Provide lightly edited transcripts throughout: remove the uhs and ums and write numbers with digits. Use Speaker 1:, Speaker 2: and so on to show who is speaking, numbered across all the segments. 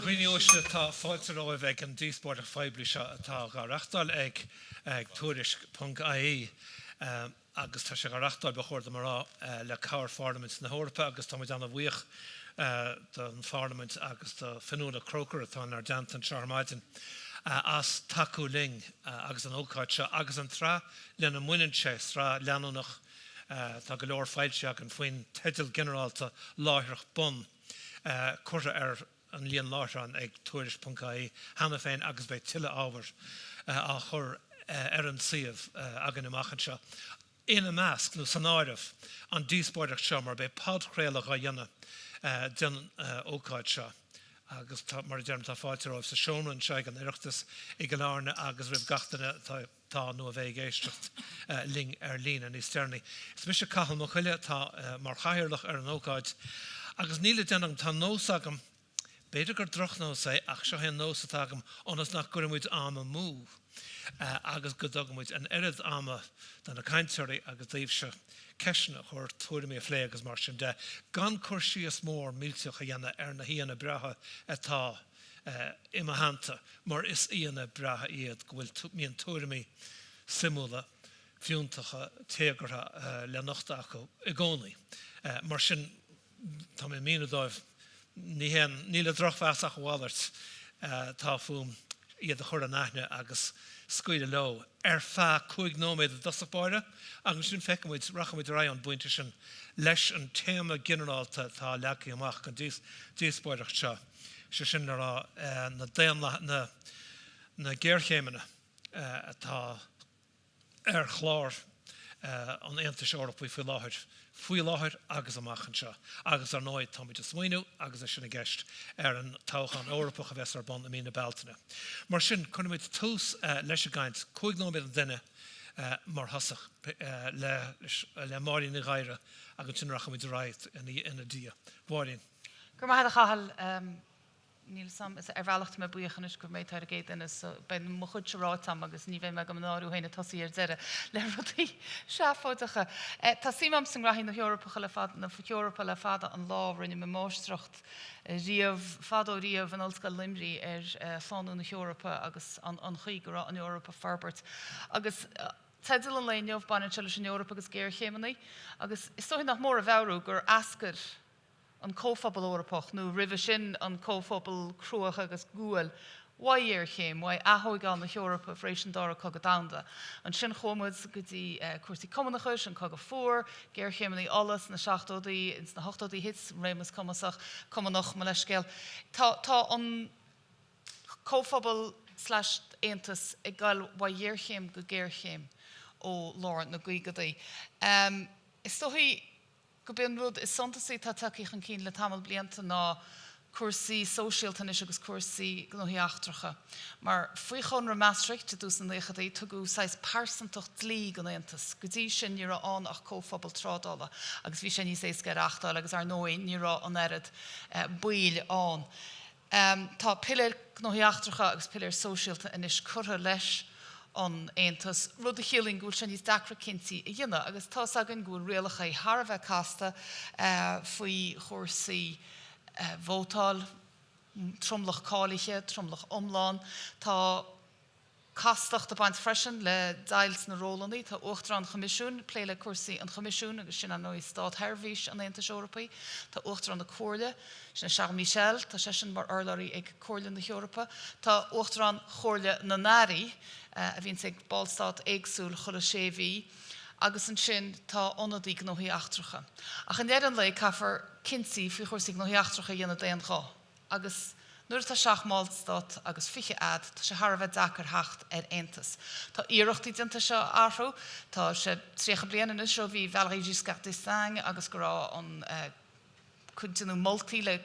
Speaker 1: Cuineoiste tá fáilte roimh ag an díospórt a Phoibli tá ngéarchéimeanna ag tuairisc.ie agus tá sé ngéarchéimeanna ba chuirde marrá le cabhair Parlaimint na hEorpa agus tá muid anna bhuíoch don Parlaimint agus do fionúla Craoltóir atá ar deant an Máirín as tacaíocht agus an ócáid seo agus an tráth lena muinneann sé tráth leanúnach tá go leor fáilte ag an faoin teideal generálta láithreach bun chuirte an líon láithreán ag tuairisc.ie hana féin agus bei tuile ábhar a chur an siomh agan amachchan seo. Ina measc nó san áireamh an díospóireacht seo mar bei padchréalach a dhéanamh den ócáid seo. Agus mar dearm tá fáilte roimh sa Seán se an ireachtas i go láirne agus rih gatainine tá nó a bheith éisteacht ling lín an Istearnaí. Is mis sé Cathal mo Coille tá mar chathaoirleach an ócáid agus níle denam tá nós agam beidir gur droch nó sé ach seo hen nós agam onas nach gur muid ama mú agus go dogamid an erid ama dan na cainteoirí agus daobh se ceisna chuir tuairimí a phlé agus mar sin de gan chuir síos mór mílteach a dhéanana na híana bretha atá imahananta mar is íana bretha iad go bhfuil míon tuairimí simúla fiúntacha téagartha le nachta acu i gcónaí mar sin tá mé míadóibh ní le drochfeasach bhálairt tá fuam iad a chur an aithne agus scuile leo fá 5 nóméad a dosachbáire agus sin feicimid rachamid ra an buinte sin leis an téama generálta tá leacaí amach an díospóireacht seo se sin na ngéarchéimeanna atá chláir an Aontas Eorpa faoi láthir agus amachchan seo agus ar nóid tá muid a smaoinú agus is sinna gceist an táchan Eorpach a bheits ar bon na mína beltaine. Mar sin chuna muid tús leis a gcaint 5 nóméad an duine mar hasach le Máirín na Ghadhra agus sin rachamid ráid ina dia. Máirín.
Speaker 2: Gur maithe Cathal níl sam is bhealachta me buíochan is gur méid tar a géad is ben mo chud se rátam agus ní bheith me go náú héna tosaí ar deire le rutaí seafóideacha. Tá simam san rathí na hEorpach le fada na hEorpa le fada an lá rinne me máistreacht fadó riamh an olscail limrí ar fáú na hEorpa agus an chuí go an Eorpa farbert. Agus teidir an léinneomh banan se leis an Eorpa agus ngéarchéimeanna agus is nach mór a bhearú gur ascar an cóphobal Eorpach nó ribh sin an cóphobal cruach agus gúil ngéarchéim athóig an na hEorpa frééis an dara cogad damda. An sin chomud go dtí cuasaí cumanachas an cogad fór, ngéarchéimeanna alas na 7 ins na 8 hits rémas cumasach cumanach me leis scéal. Tá an cóphobal / Aontas ag gáil ngéarchéim go ngéarchéim ó láir na gaoigadaí. Is tóthaí go bíon rud is sontasaí tá tacaíocht an cín le tamil blianta ná cuasaí sóisialta agus cuasaí ngéarchéimeanna. Mar faoi chun ra Maastricht dús an échadaí tugadh 6% dlí go Aontas. Go dtí sin ní an ach cóphobal trádála agus bhí sé níos ngéarachtáil agus ar nóin ní an airad buil an. Tá pilir ngéarchéimeanna agus pilir sóisialta inis curtha leis an Aontas rud a chéaling gúil sin níos dacra cinntaí a dhéanamh agus tá agan gúil rialacha tharbheith casta faoi chósaí vótáil, tromlach cáiliche, tromlach omláin, tá castacht a baint freisin le dails na Rólandaí, tá uachtar an chomisisiún, pléile cuasaí an chomisisiún agus sin an nó Stát Heirmhís an Aontas Eorpaí, tá uachtar an na Coille, sin Charles Michel, tá sé sin mar orlairí ag Coille na hEorpa, tá uachtar an Chorle na Náirí, a bhíonn ag ballstát éagsúil chula séhí, agus an sin tá ionadaí ngéarchéimeanna. Ach an éan le caithfar cinsaí faoi chósaí ngéarchéimeanna dhéanana déan gá. Agus nuair tá seach máilstát agus fiche ad, tá sé tharbheith dachar theacht ar Aontas. Tá iarachtaí dinta seo áthú, tá sé 3 bliana is seo bhí Valéry Giscard d'Estaing agus go rá an chuntinú moltúltaí le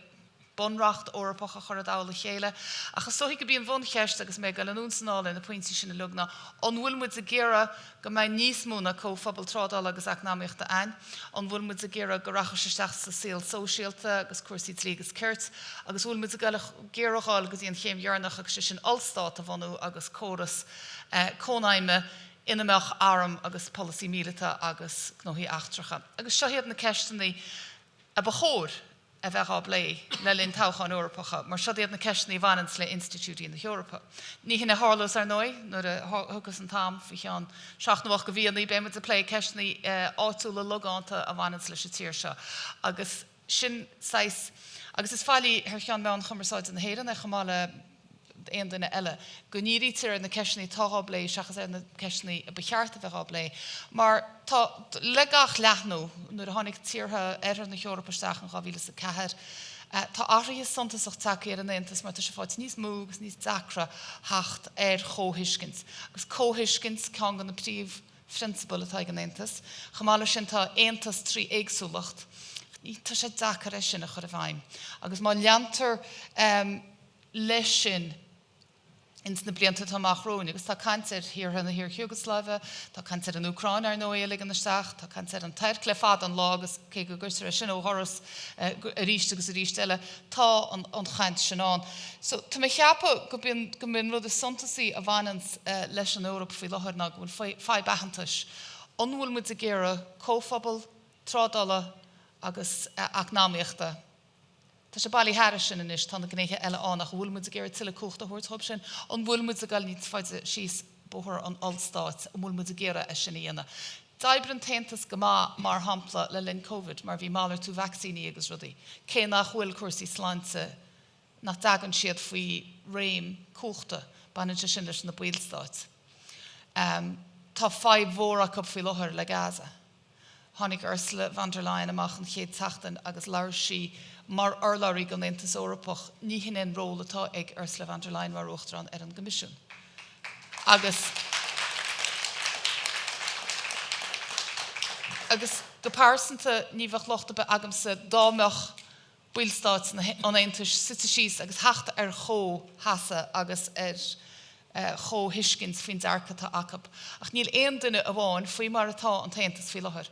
Speaker 2: bonracht Eorpach a chur dála chéile. Achas soí go bíon bhn cheist agus mé gal anún sanála na pointí sin na lugna an bhfuilmuid a géire go mbeidh níos múna cóphobal trádála agus eacnáíochta ain, an bhfuilmuid a géire go racha isteach sa síl sóisialta agus cuasaí trí agus ceirt, agus bhfuilmuid a gal géireáil agus íon chéimhearnach agus sin allstát a bhanú agus córas cónaime ina meach áram agus policy mílita agus ngéarchéimeanna. Agus seohéad na ceisteannaí a bachór a bheith á blé le linn táchan Eorpacha, mar siad iad na ceisnaí bhainans le institútí na hEorpa. Ní hinna hálas ar nói, nuair a thugus an tam fi cheán seach na bhach go bhíanaí be a plé ceisnaí áitiúla logánta a bhainans leis tíir seo. Agus sin sais, agus is fáilí ar cheán meán chumarsáid an héan a chamála éon duine eile. Go nírí tíir na ceisnaí táá blé, seachas ar na ceisnaí a bechearta bheith blé. Mar tá le gach leathnú nuair a tháinig tíortha ar na hEorpa isteach an 2004. Tá áirithe suntasach tacaí ar an tAontas mar tá sé fáid níos múgus, níos dacra hacht ar chóhiiscins. Agus chóhiiscins ceann gan na príomh principal atá an tAontas. Chamála sin tá tAontas trí éagsúlacht. Tá sé dacra sin a chur a bhaim. Agus má leantar leis sin ins na blianta tá machróin, agus tá cancer hir na hir Jugoslávia, tá cancer an Ucrain ar nóí lig an isteach, tá cancer an tair clefad an lágus cé go gusar sin ó horas a ríist agus a ríist eile tá an chaint sin an. So tá mé cheappa go bin rud a suntasí a bhainans leis an Eorpa faoi láthar ná bhfuil fá behantais. Anhfuil mu a géire cóphobal, trádala agus acnáíochta. Tá sé bailí háir sin inis tána gnéthe eile annach bhfuil mu a géir tiile cúchta thuirthób sin, an bhfuil mu a gáil ní fáide síos bóthir an allstáit, an bhfuil mu a géire a sin dhéana. D'oibre an tAontas go mar hampla le linn Covid, mar bhí málar tú vaccíní agus rudaí. Cé nach bhfuil cuasaí sláinte nach dagan siad faoi réim cúchta baininte sin leis na bhfuilstáit. Tá fáid mhórach faoi láthair le Gaza. Tháinig Ursula von der Leyen amach an chéad teachtain agus leir sí mar arlairí gan tAontas Eorpach ní hinén ról atá ag Ursula von der Leyen mar uachtarán ar an gomisiún. Agus go páirsanta ní bheith lochta be agamsa dámeach bhfuilstáit an tAontas site síos agus heachta ar chó hasa agus ar chó hiiscins fin dearcata acab. Ach níl éon duine a bháin faoi mar atá an tAontas faoi láthair.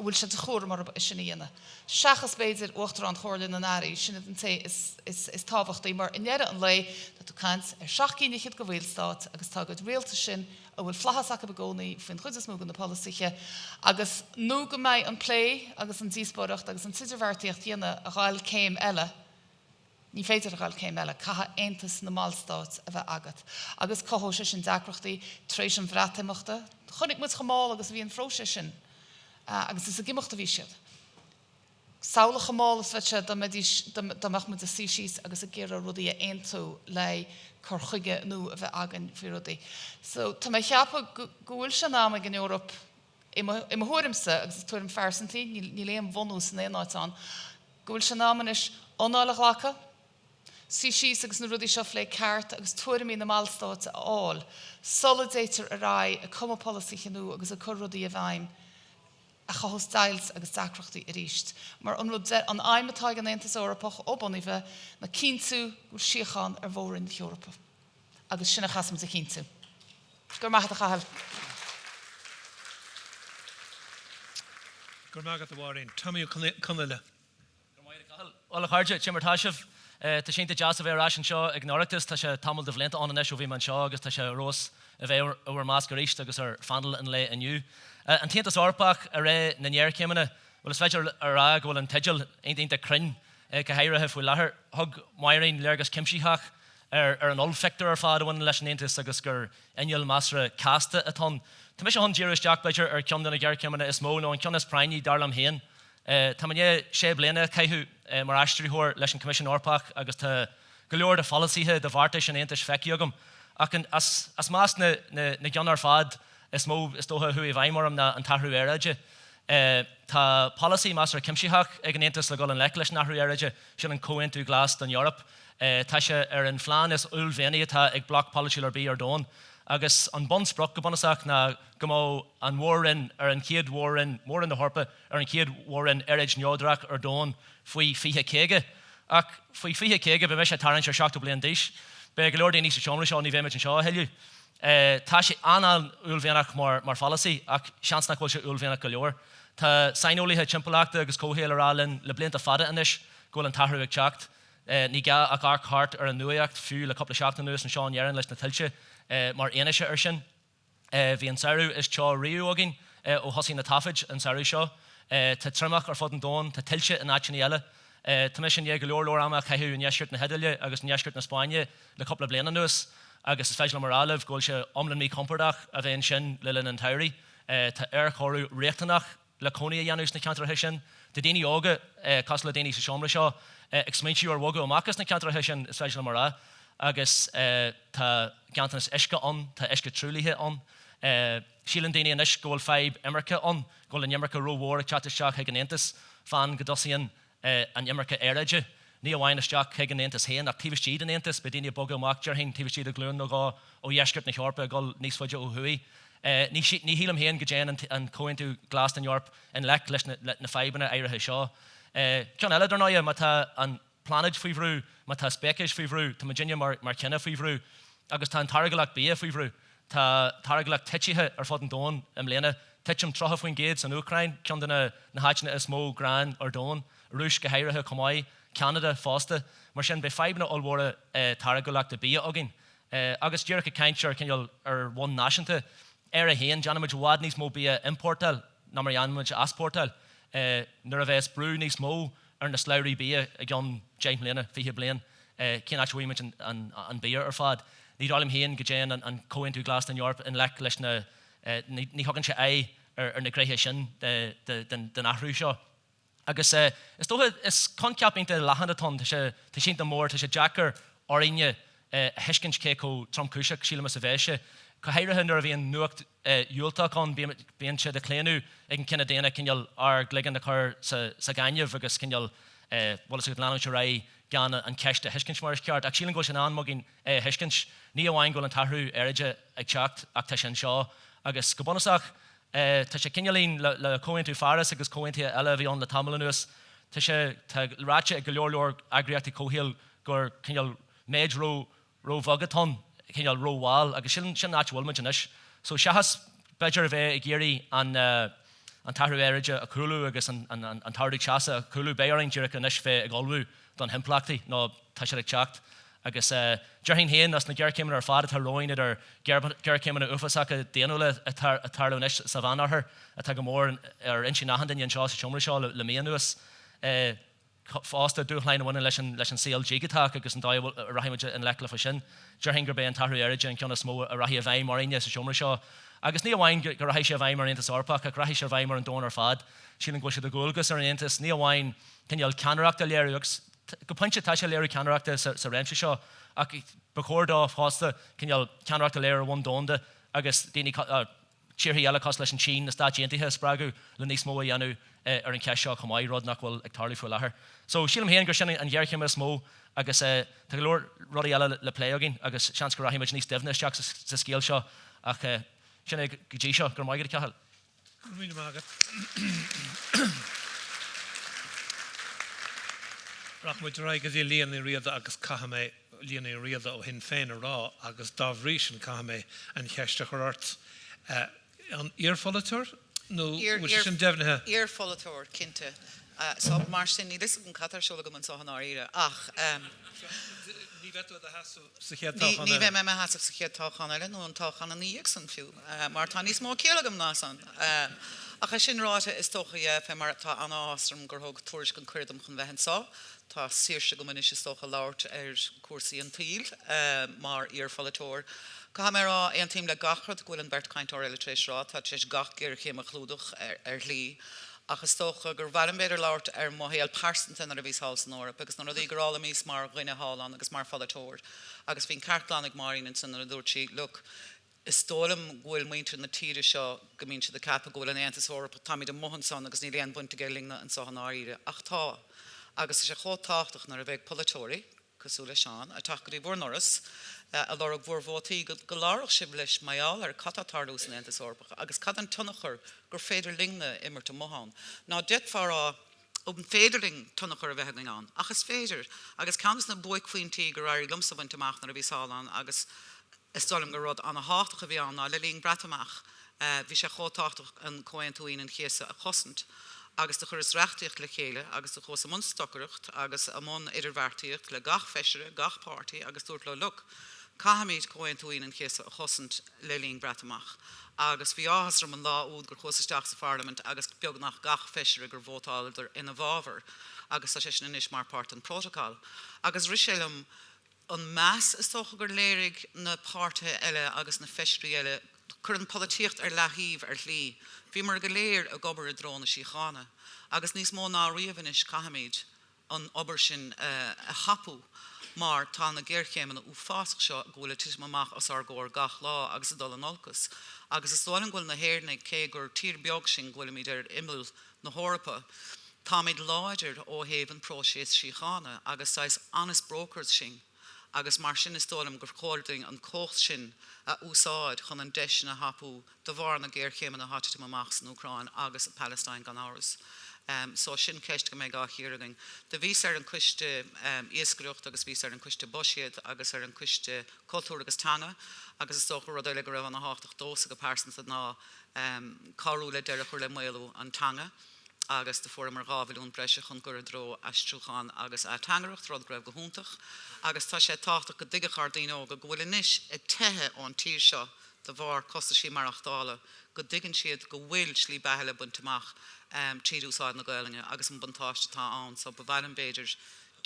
Speaker 2: Bhfuil se de chóir mar is sin dhéana. Seachas beidir uachtar an chóirlinn an airí, sin an té is tábhachtaí mar inéire an lei dat tú cant ar seachcíine chiad go bhfuilstáit agus tá go réalta sin a bhfuil flachas aca begónaí fin chuidir smúgan na polisiche agus nó go mbeidh an plé agus an díospóireacht agus an tiidirmhartaíocht dhéana a ghail céim eile. Ní féidir a ghail céim eile, catha tAontas na málstáit a bheith agat. Agus cothó sé sin deacrochtaí tréis an bhreatimachta. Chunnig mu chamáil agus bhí an fróise sin. Agus is a gimachta bhí siad. Saolacha málas bheit se damach mu a sí síos agus a ggéire rudaí a aontú le chur chuige nó a bheith agan fi rudaí. So tá mé cheappa gúil se ná an Eorpa i mo thuirimsa agus tuairim fearsantí, ní léon bhonú san éáitán. Gúil se ná is anála ghlacha, sí síos agus na rudaí seo lé ceart agus tuairimí na málstáit áil, solidator a rá a cuma polisiche nó agus a chur rudaí a bhaim. A chahos dails agus dacrochtaí a ríist. Mar an aimimetáid an tAontas Eorpach óbaníbh na cínú gur siocháin ar bhórin Eorpa. Agus sinna chasam a cínú. Gur maithe a chail.
Speaker 1: Gur mágad a Máirín, Tomaí Conghaile.
Speaker 3: Ola Cháirde, Timmertáisih, tá sinnta jazz a bheith rás an seo ag Nárachtas, tá sé tamil de bhlianta an inis ó bhí man seo agus tá sé rós a bheith over más go ríist agus ar fandal an le aniu. An tAontas Eorpach a ré na ngéarchéimeanna, bhfuil is féidir ar rá bhfuil an tideal aontainta crin Cathaoirleach faoi láthair thug Máirín léargas cimsíthach ar an olfector ar fád bhain leis an tAontas agus gur inneal masra casta atá. Tá mis an ddíras Jack Bleicher ar ceann na ngéarchéimeanna is mó nó an ceannas prainní darlam héan. Tá mané sé bliana caiithú mar Aistritheoir leis an Commission Eorpach agus tá go leor de fallaíthe de bhartais an tAontas feiceagam. Ach as más na gceannar fad is mó is dótha hu I bhaimmarm na an tathhrú éireide. Tá policy más ar cimsíthach ag an tAontas le go an lec leis na tathhrú éireide sin an cóintú glas don Eorpa. Tá sé ar an phláán is ullmhéine tá ag bloc polisiúil ar bí ar dón. Agus an bon sprach go bonach na go an mhórin ar an céad mhórin mór in na hEorpa ar an céad mhórin éireid neodrach ar dón faoi fiche céige. Ach faoi fiche céige bheith sé tarrant ar 7 bliain díis. Be go leor daoine sa seomra seo ní bheith an seo heiliú. Tá sé anal ullmhéanach mar fallaí ach seansnach bhfuil sé ullmhéanach go leor. Tá sainolaithe timpachta agus cóhéal arálinn le blianta fada inis ghfuil an tathhrú ag teacht. Ní ga ach arcart ar an nuaíocht fiú le coppla seachtain nuas an Seán dhearann leis na tiltte mar aanaise ar sin. Bhí an saoú is teo riú agin ó hosí na tafaid an saoú seo. tá trimach ar fod an dón, tá tilse in Painéal. Tá mis sin go leor ama chaithú an neisgurt na Hedaile agus neisgurt na Spáine le coppla bliana nuas, agus is feisle mar alah ggóil se omlan mí compordach a bhéon sin le linn an tairí. Tá chorú réachtanach le coní dhéanús na ceantartha sin, de daoine óga cos le daoine sa seomra seo, ag smaintú ar bhga amachchas na ceantartha sin is feisle mar agus tá ceantanas isce an, tá isce trúlaithe an. Sílan daoine inis ggóil feib imirce an, ggóil an imirce róhór ag chateteach ag an tAontas fan go dosíonn an imirce éireide. Ní amháin isteach ag an tAontas héan ach tíbhtíad an tAontas, be daoine bogam amach dearthain tíbhtíad a glún nó gá ó dheisgurt na hEorpa ggóil níos faide ó thuí. Ní hílam héan go déan an cóin tú glas an Eorp in lech leis na feibanna éirithe seo. Ceann eile darnáide má tá an planid faoi bhrú, má tá spécis faoi bhrú, tá Virginia mar cinna faoi bhrú, agus tá an targalaach bia faoi bhrú. Tá targalaach titithe ar fod an dón im léana, titim trocha faoin géad an Ucrain, ceann na háitna is mó gran ar dón, rúis go héirithe Tomaí, Canada fásta, mar sin be feibna olhóra targalaach de bia agin. Agus dúrach a caintear cinneal ar bhain náisianta, a héan Janamid wad níos mó bia importal, na mar Janamid asportal, nuair a bheits brú níos mó ar na sláirí bia a gceann James Lena, fihe blian, cin actuaimid an bia ar fad. Ní rálim héan go déan an cóin tú glas an Eorp in lech leis na ní hagann se ar na gréithe sin den athrú seo. Agus is tócha is conceapínta lehanatón tá sin do mór tá sé Jackar áine heiscint cé có tromcúiseach síla sa bhéise. Có héirithe nuair a bhíon nuacht dúilteach an bíon siad a cléanú ag an cinna déana cinneal ar gligan na chur sa gaiineh agus cinneal bhil go leanú se ra gan an ceiste heiscint mar ceart, ach sílan go sin an mogin heiscint ní amháin ggóil an tarthú airide ag teacht ach tá sin seo, agus go bonasach tá sé cinelín le cóin tú faras agus cóin tú eile bhí an le tamalanuas, tá sé ráte ag go leor agriachtaí cóhéal gur cinneal méid ró bhagatón, cinneal róháil, agus sin náitiúilmid inis. So sehas beidir a bheith ag géirí an tarthú airide a cúlú agus an tardaigh seasa a cúlú béaring dúireach inis fé ag olbhú don himplachtaí nó tá sé ag teacht. Agus dearthain héan as na ngéarchéimeanna ar fad atá roiinid ar ngéarchéimeanna ufasacha déanúla a tarlú inis sa bhanáthair atá go mór ar insin nachan seo sa seomra seo le míonúas fásta dúchlein bhaine leis an CLG gotáach agus an dáil rahiimiide an lech le fa sin. Dearthain gur bé an tarthú airide an ceanna smó a rahí a bheith Máirín sa seomra seo. Agus ní amháin gur raithí sé a bheith mar an Eorpach ach raithí sé a bheith mar an dón ar fad. Sílan go sé do ggóilgus ar an ní amháin cinneal ceanreaachta léirúgus go pointse tá sé léirú ceanreaachta sa réimse seo ach becórdá fásta cinneal ceanreaachta léir bhain dónda agus daoine tíorthaí eile cos leis an Sín na stáidéantaithe sppragu le níos mó a dhéanú ar an ceis seo Tomaí rud nach bhfuil ag tarlaí fuair láthair. So sílam héan gur sin an ngéarchéimeanna smó agus tá go leor rudaí eile le pléagin agus seans go raithimiid níos deimhne isteach sa scéal seo ach sinna go dtí seo gur maigad Cathal.
Speaker 1: Míle mágad. Rachmuid ra go dtí líon í riada agus cahamé líon í riada ó hin féin rá agus dábhrí sin cahamé an cheiste churát. An Iarfheisire nó sin defnithe?
Speaker 4: Iarfheisire cinnte. So mar sin ní dis an Cathar seola go man Sathairn áíre ach
Speaker 1: ní bheith a hasú sa chéad táchan eile.
Speaker 4: Ní bheith me hasú sa chéad táchan eile nó an táchan an íag san fiú. Mar tá níos mó céalagam ná san. Ach sin ráte is tócha fe mar tá an ástrom gur thug tuairisc an cuirdam chun bheithin sá. Tá síirse go munis is tócha láirt ar cuasaí an tíl mar Iarfheisire. Cá mé rá an tíim le gachrad ghfuil an bert caiinteoir eile trééis rá, tá sé gach ngéarchéimeanna chlúdach ar lí. Agus tócha gur bhhain beidir láirt ar Mohéal Parsonton ar a bhís hás an Eorpa, agus nó dí gorála mís mar ghuine hálan agus mar Pholatóir. Agus bhín cartlánig Máirín in san dúirtí, look, is tólam ghfuil muintir na tíre seo go mín si de cappa ghfuil an Aontas Eorpa táid a mohan san agus ní léon buinte geirlingna an Sathairn áíre. Ach tá, agus is sé chótáchtach nar a bheith Pholatóirí, cosúla Seán, a tachaí bhórnoras, a lorg bhórvótaí go lárach sib leis Painéal ar Cathaoirleach an Aontas Eorpa, agus cad an tunnachar gur féidir lingna immer to mohan. Ná dit fará ob an féidirling tunnachar a bheithing an. Agus féidir, agus camas na buicfuintí gur airí lumsa bhaint amach nar a bhí sálan, agus is stolim gur rud an a háach a bhí an, le líon bratamach, bhí sé chótáchtach an cóin túin an chéasa a chosint. Agus de chur is reachtaíocht le chéile, agus de chós amon stocarucht, agus amon idirhhartaíocht le gach Feisire, gach pártaí, agus dúirt le look. Cahamid coin tuin and kiss hosant lilling bratamach. Agus bhí áhasram an lá úd gur chuisteach sa Parlaimint agus beag nach gach Feisire gur vótáidir ina bhábhar agus tá sé sin inis mar páirt an protocol. Agus risélum an meas is tócha gur léirigh na páirthe eile agus na feisirí eile chur an políocht lethíomh lí. Bhí mar go léir a gobar a dróna síochána. Agus níos mó ná riamhann is Cahamid an obair sin a hapú. Mar tá na ngéarchéimeanna ú fásach seo ghfuil tuismamach as ar ggóir gach lá agus a dul an olcas. Agus is dólan ghfuil na héirnig cé gur tír beag sin ghfuil míid ar imil na hEorpa. Tá míid láidir ó héhann próséis síochána agus sais honest brokers sin. Agus mar sin is dólam gur chóirding an cócht sin a úsáid chun an deis na hapú de bhar na ngéarchéimeanna háte amach san Ucráin agus a Palestine gan áras. So sin ceist go méid gáthíirling. De bhís ar an cuiste iascaireacht agus bhís ar an cuiste bosiad agus ar an cuiste cultúr agus tanga agus is socha rud eile go raibh an na háach dósa go pásan ná carúla deire chuir le méilú an tanga agus de fór mar gábhilún breise chun gur dro aistriúcháin agus a tangareacht rud go raibh go húntaach agus tá sé táach go dige chardíó go bhfuil inis i tethe ón tír seo de bhar costa sí marachtála go digann siad go bhfuil slí beheile buntamach tíúsáid na Gailinge agus an buntáiste tá an so ba bhhain béidir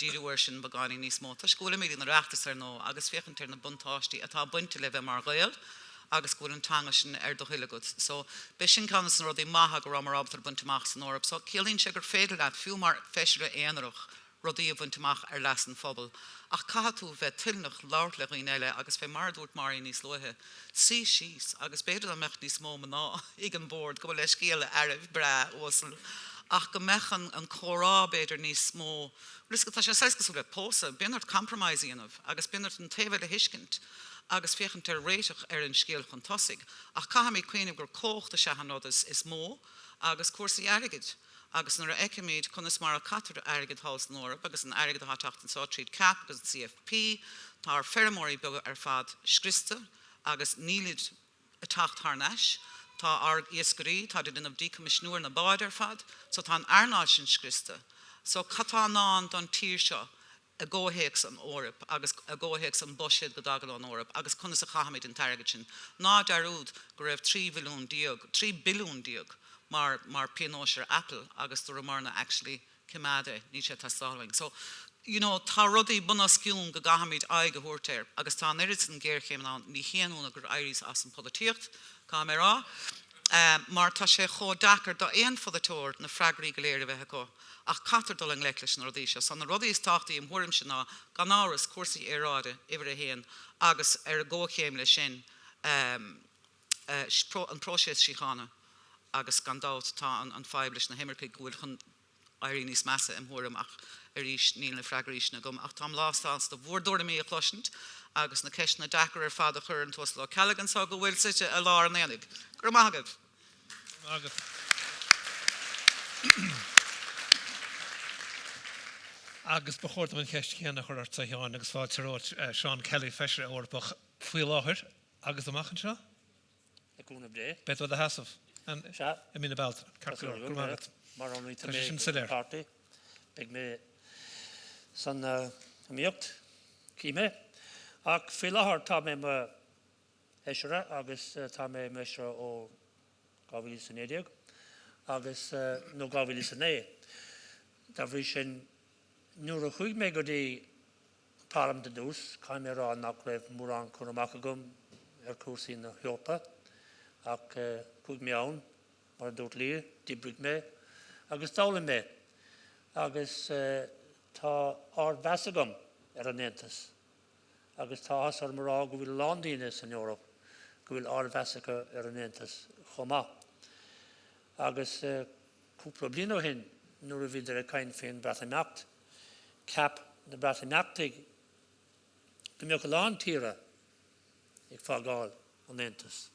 Speaker 4: díúir sin bagáí níos mó. Tá scóla míad na reachtas ar nó agus féchantar na buntáistí atá buinte le bheith mar Gail agus gúil an tanga sin ar do thuilegat. So be sin canas an rudí maithe go mar abtar buntamach san Eorpa. So célíonn sé gur féidir leat fiú mar Feisire éanaach rodí a buntamach ar leas an phobal. Ach cathú bheith tilnach láirt le ghoin eile agus bheith mar dúirt Máirín níos luithe. Sí síos agus beidir an mecht níos mó ná ag an bord go bhfuil leis céile aribh bre osal. Ach go mechan an chorá beidir níos mó. Risca tá sé seiscasú le pósa, bíonart compromiseanamh agus bíonart an taobh le hiiscint agus féchantar réiteach ar an scéal chun tosaigh. Ach cahamid cuioineh gur cócht a seahanódas is mó agus cuasaí airgid. Agus nar eicimid chunas mar a catar airgid hás an Eorpa agus an airgid a háteacht an Sáitríd Cap agus an CFP tá ar ferramóí beag ar fad scrista agus nílid a tacht thneis tá ar iascarí tá in ab decommissionúir na báid ar fad so tá an airnáid sin scrista. So catá ná don tír seo a ggóhéic an Eorpa agus a ggóhéic an bosiad go dagal an Eorpa agus chunas a chahamid an targad sin. Ná darúd go raibh 3 billiún diog mar pianóisiir Apple agus do marna actually cimade ní sé tastáling. So, you know, tá rudaí buna sciún go gahamid aig go thuirtéir agus tá irid an ngéarchéimeanna ní chéanúna gur éiris as an políocht cá mé rá. Mar tá sé chó dachar do éon fadatóir na freigraí go léir a bheith go. Ach catar dul an leiclis na rodí se. San na rodí is táchtaí an thuirim sin ná gan áras cuasaí éráide ibre a héan agus ar a ggóchéim le sin an próséis síochána agus gandát tá an Phoiblis na himmercaigh ghfuil chun éirí níos measa im thuirim ach arís níl na freigraís na gom ach tá lástáils do bhórdóir mé a chlosint agus na ceis na dachar ar fad a chur an tuas le Callaghan so go bhfuil suite a lá an éananig. Gur mágad.
Speaker 1: Agus bechórt an ceist chéanna chur ar tAontas agus fáil tarót Seán Kelly Feisire Eorpach faoi láthir agus amachchan seo?
Speaker 5: Agúna bré.
Speaker 1: Bet a hasamh? I mean about Cathal.
Speaker 5: Mar only to me party. Big me san miocht kime. Ach filahar tá me ma Feisire agus tá me meisre ó Ghadhra san éideag agus nó Ghadhra san é. Tá bhrí sin nuair a chuig me go dtí Parlaimint dús, caiim mé rá nach raibh mórán chun amach agam ar cuasaí na hEorpa ach chuig mé ann mar dúirt lír, dibrig mé agus dála mé agus tá ard bheas agam ar an tAontas agus tá as ar marrá go bhfuil lándaíine san Eorpa go bhfuil ard bheasacha ar an tAontas chomá. Agus cúpla bliain ó hin nuair a bhíidir a cain féin Parlaimint cap na Parlaimintigh go mbeadh go lán tíre ag fágáil an tAontas.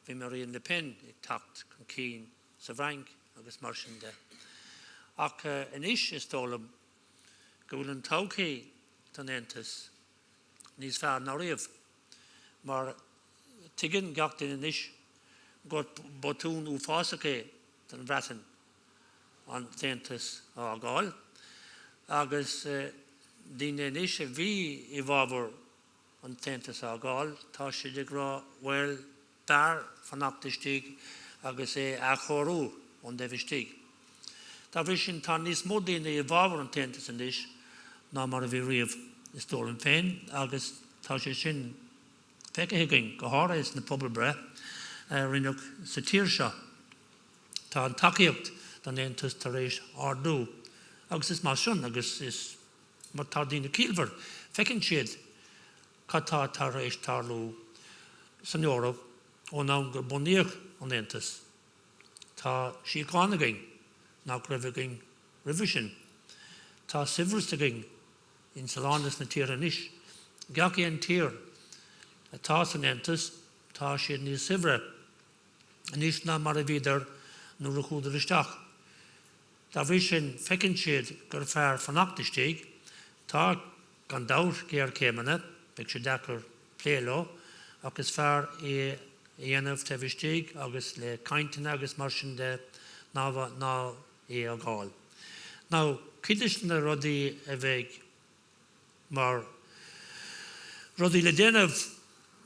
Speaker 5: Bhí Máirín le pen ag tacht chun cín sa bhreang agus mar sin de. Ach inis is tólam go bhfuil an tógthaí an tAontas níos fearr ná riamh mar tuigeann gach duine inis go botún ú fásacha den bhreatain an tAontas á gáil agus daoine inis a bhí i bhábhar an tAontas á gáil, tá siad ag rá bhfuil dar fanachtaistigh agus é a chorú an dehistigh. Tá bhí sin tá níos mó daoine i bhábhar an tAontas anois ná mar a bhí riamh is tólan féin, agus tá sé sin feicithigeing go háir is na pobal bre rinneach sa tír seo. Tá an tacaíocht don tAontas tar éis ardú, agus is mar sin, agus is mar tá daoine cílbhar feicinn siad catá tar éis tarlú san Eorp ó ná gur buníoch an tAontas. Tá sí gánaiging ná raibhiging revision. Tá sibhreastaiging in Salándas na tír anois. Gach éon tír atá san tAontas tá siad níos sibhre anois ná mar a bhíidir nuair a chúdar isteach. Tá bhí sin feicinn siad gur fearr fanachtaistigh, tá gan dabhar ngéarchéimeanna, beidh sé dechar pléileo, agus fearr é dhéanamh taobhistigh agus le cainteanna agus mar sin de ná é a gáil. Ná, cidas na rudaí a bheith mar rudaí le déanamh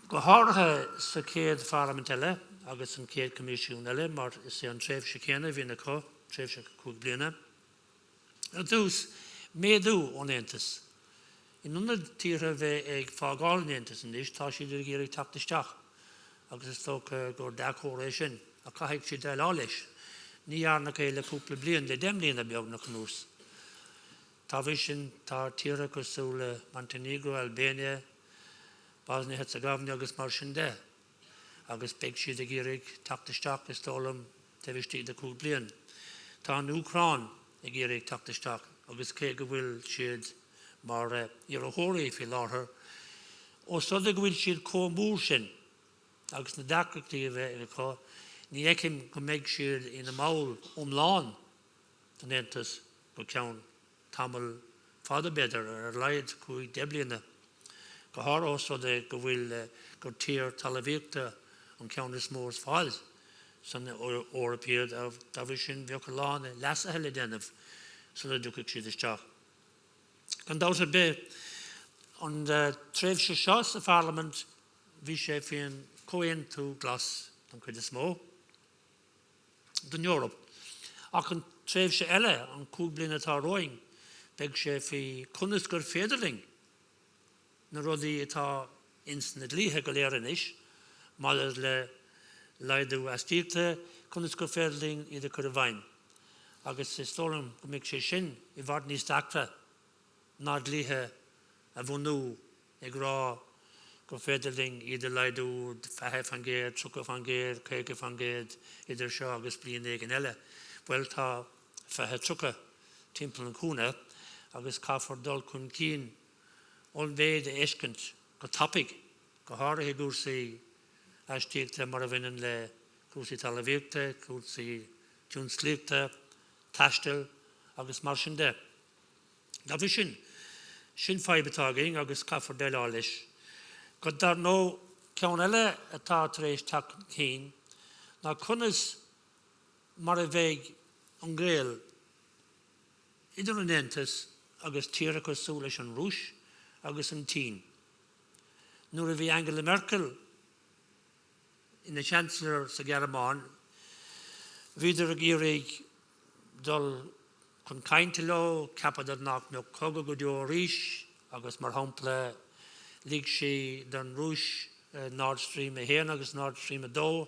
Speaker 5: go háirithe sa céad Parlaimint eile agus an céad comisiún eile, mar is sé an tréimh sé chéanana bhína có, tréimh sé cúig bliana. A dús méadú an tAontas. In úna tíre bheith ag fágáil an tAontas anois, tá siad ar géirí taptaisteach, agus is tócha gur deachóir é sin, a caiigh siad eile leis. Ní dhearnach é le cúpla bliain le déimlíonna beag nach nús. Tá bhí sin tá tíre go súla Montenegro, Albania, Bosnia-Herzegovina agus mar sin de. Agus beidh siad ag géirí taptaisteach is tólam taobhistigh de cúig bliain. Tá an Ucrán ag géirí taptaisteach, agus cé go bhfuil siad mar iarthóirí fi láthair, ó soda go bhfuil siad comhmúr sin, agus na dacrachtaí a bheith ar có, ní éicim go mbeidh siad ina máil omláin an tAontas go ceann tamil fada beidir ar Liadh chuig deimlíonna. Go háir ó soda go bhfuil gur tír talmhaíochta an ceann is mór fáil san Eorpíad a bhí sin bheocha lána leasathe le déanamh soda dúchaigh siad isteach. Gan dabhtar be an tréimh sé seo sa Parlaimint bhí sé faoin cóin tú glas an chuid is mó don Eorp. Ach an tréimh sé eile an cúig bliana atá roing, beidh sé faoi conas gur féidirling na rudaí atá insan na dlíthe go léir anois, máidir le Liadh Aistritheoir conas gur féidirling idir chur a bhain. Agus is tólam go mbeidh sé sin I bhard níos dacra ná dlíthe a bhunú ag rá go féidirling idir Liadh 5 fan géad, 3 fan géad, 5 fan géad idir seo agus bliain éigin eile. Bhfuil tá 3 timpeall an cúna agus caithfar dul chun cín ón bhéad a éiscint go tapig go háirithe gúrsaí Aistritheoir mar a bhaineann le cúrsaí talmhaíochta, cúrsaí dúnslíochta, taistil agus mar sin de. Tá bhí sin feibetágaing agus caithfar déile leis. Go dar nó ceann eile atá tar éis teach cín, ná conas mar a bheith an Ghaeil idir an tAontas agus tíreach súl leis an Rúis agus an Tín. Nuair a bhí Angela Merkel ina Chancellor sa Gearmáin, bhíidir a géirí dul chun cainte leo, ceapadar nach meoch cogadh go deo ríis, agus mar hampla líg sí don Rúis Nord Stream a 1 agus Nord Stream a 2,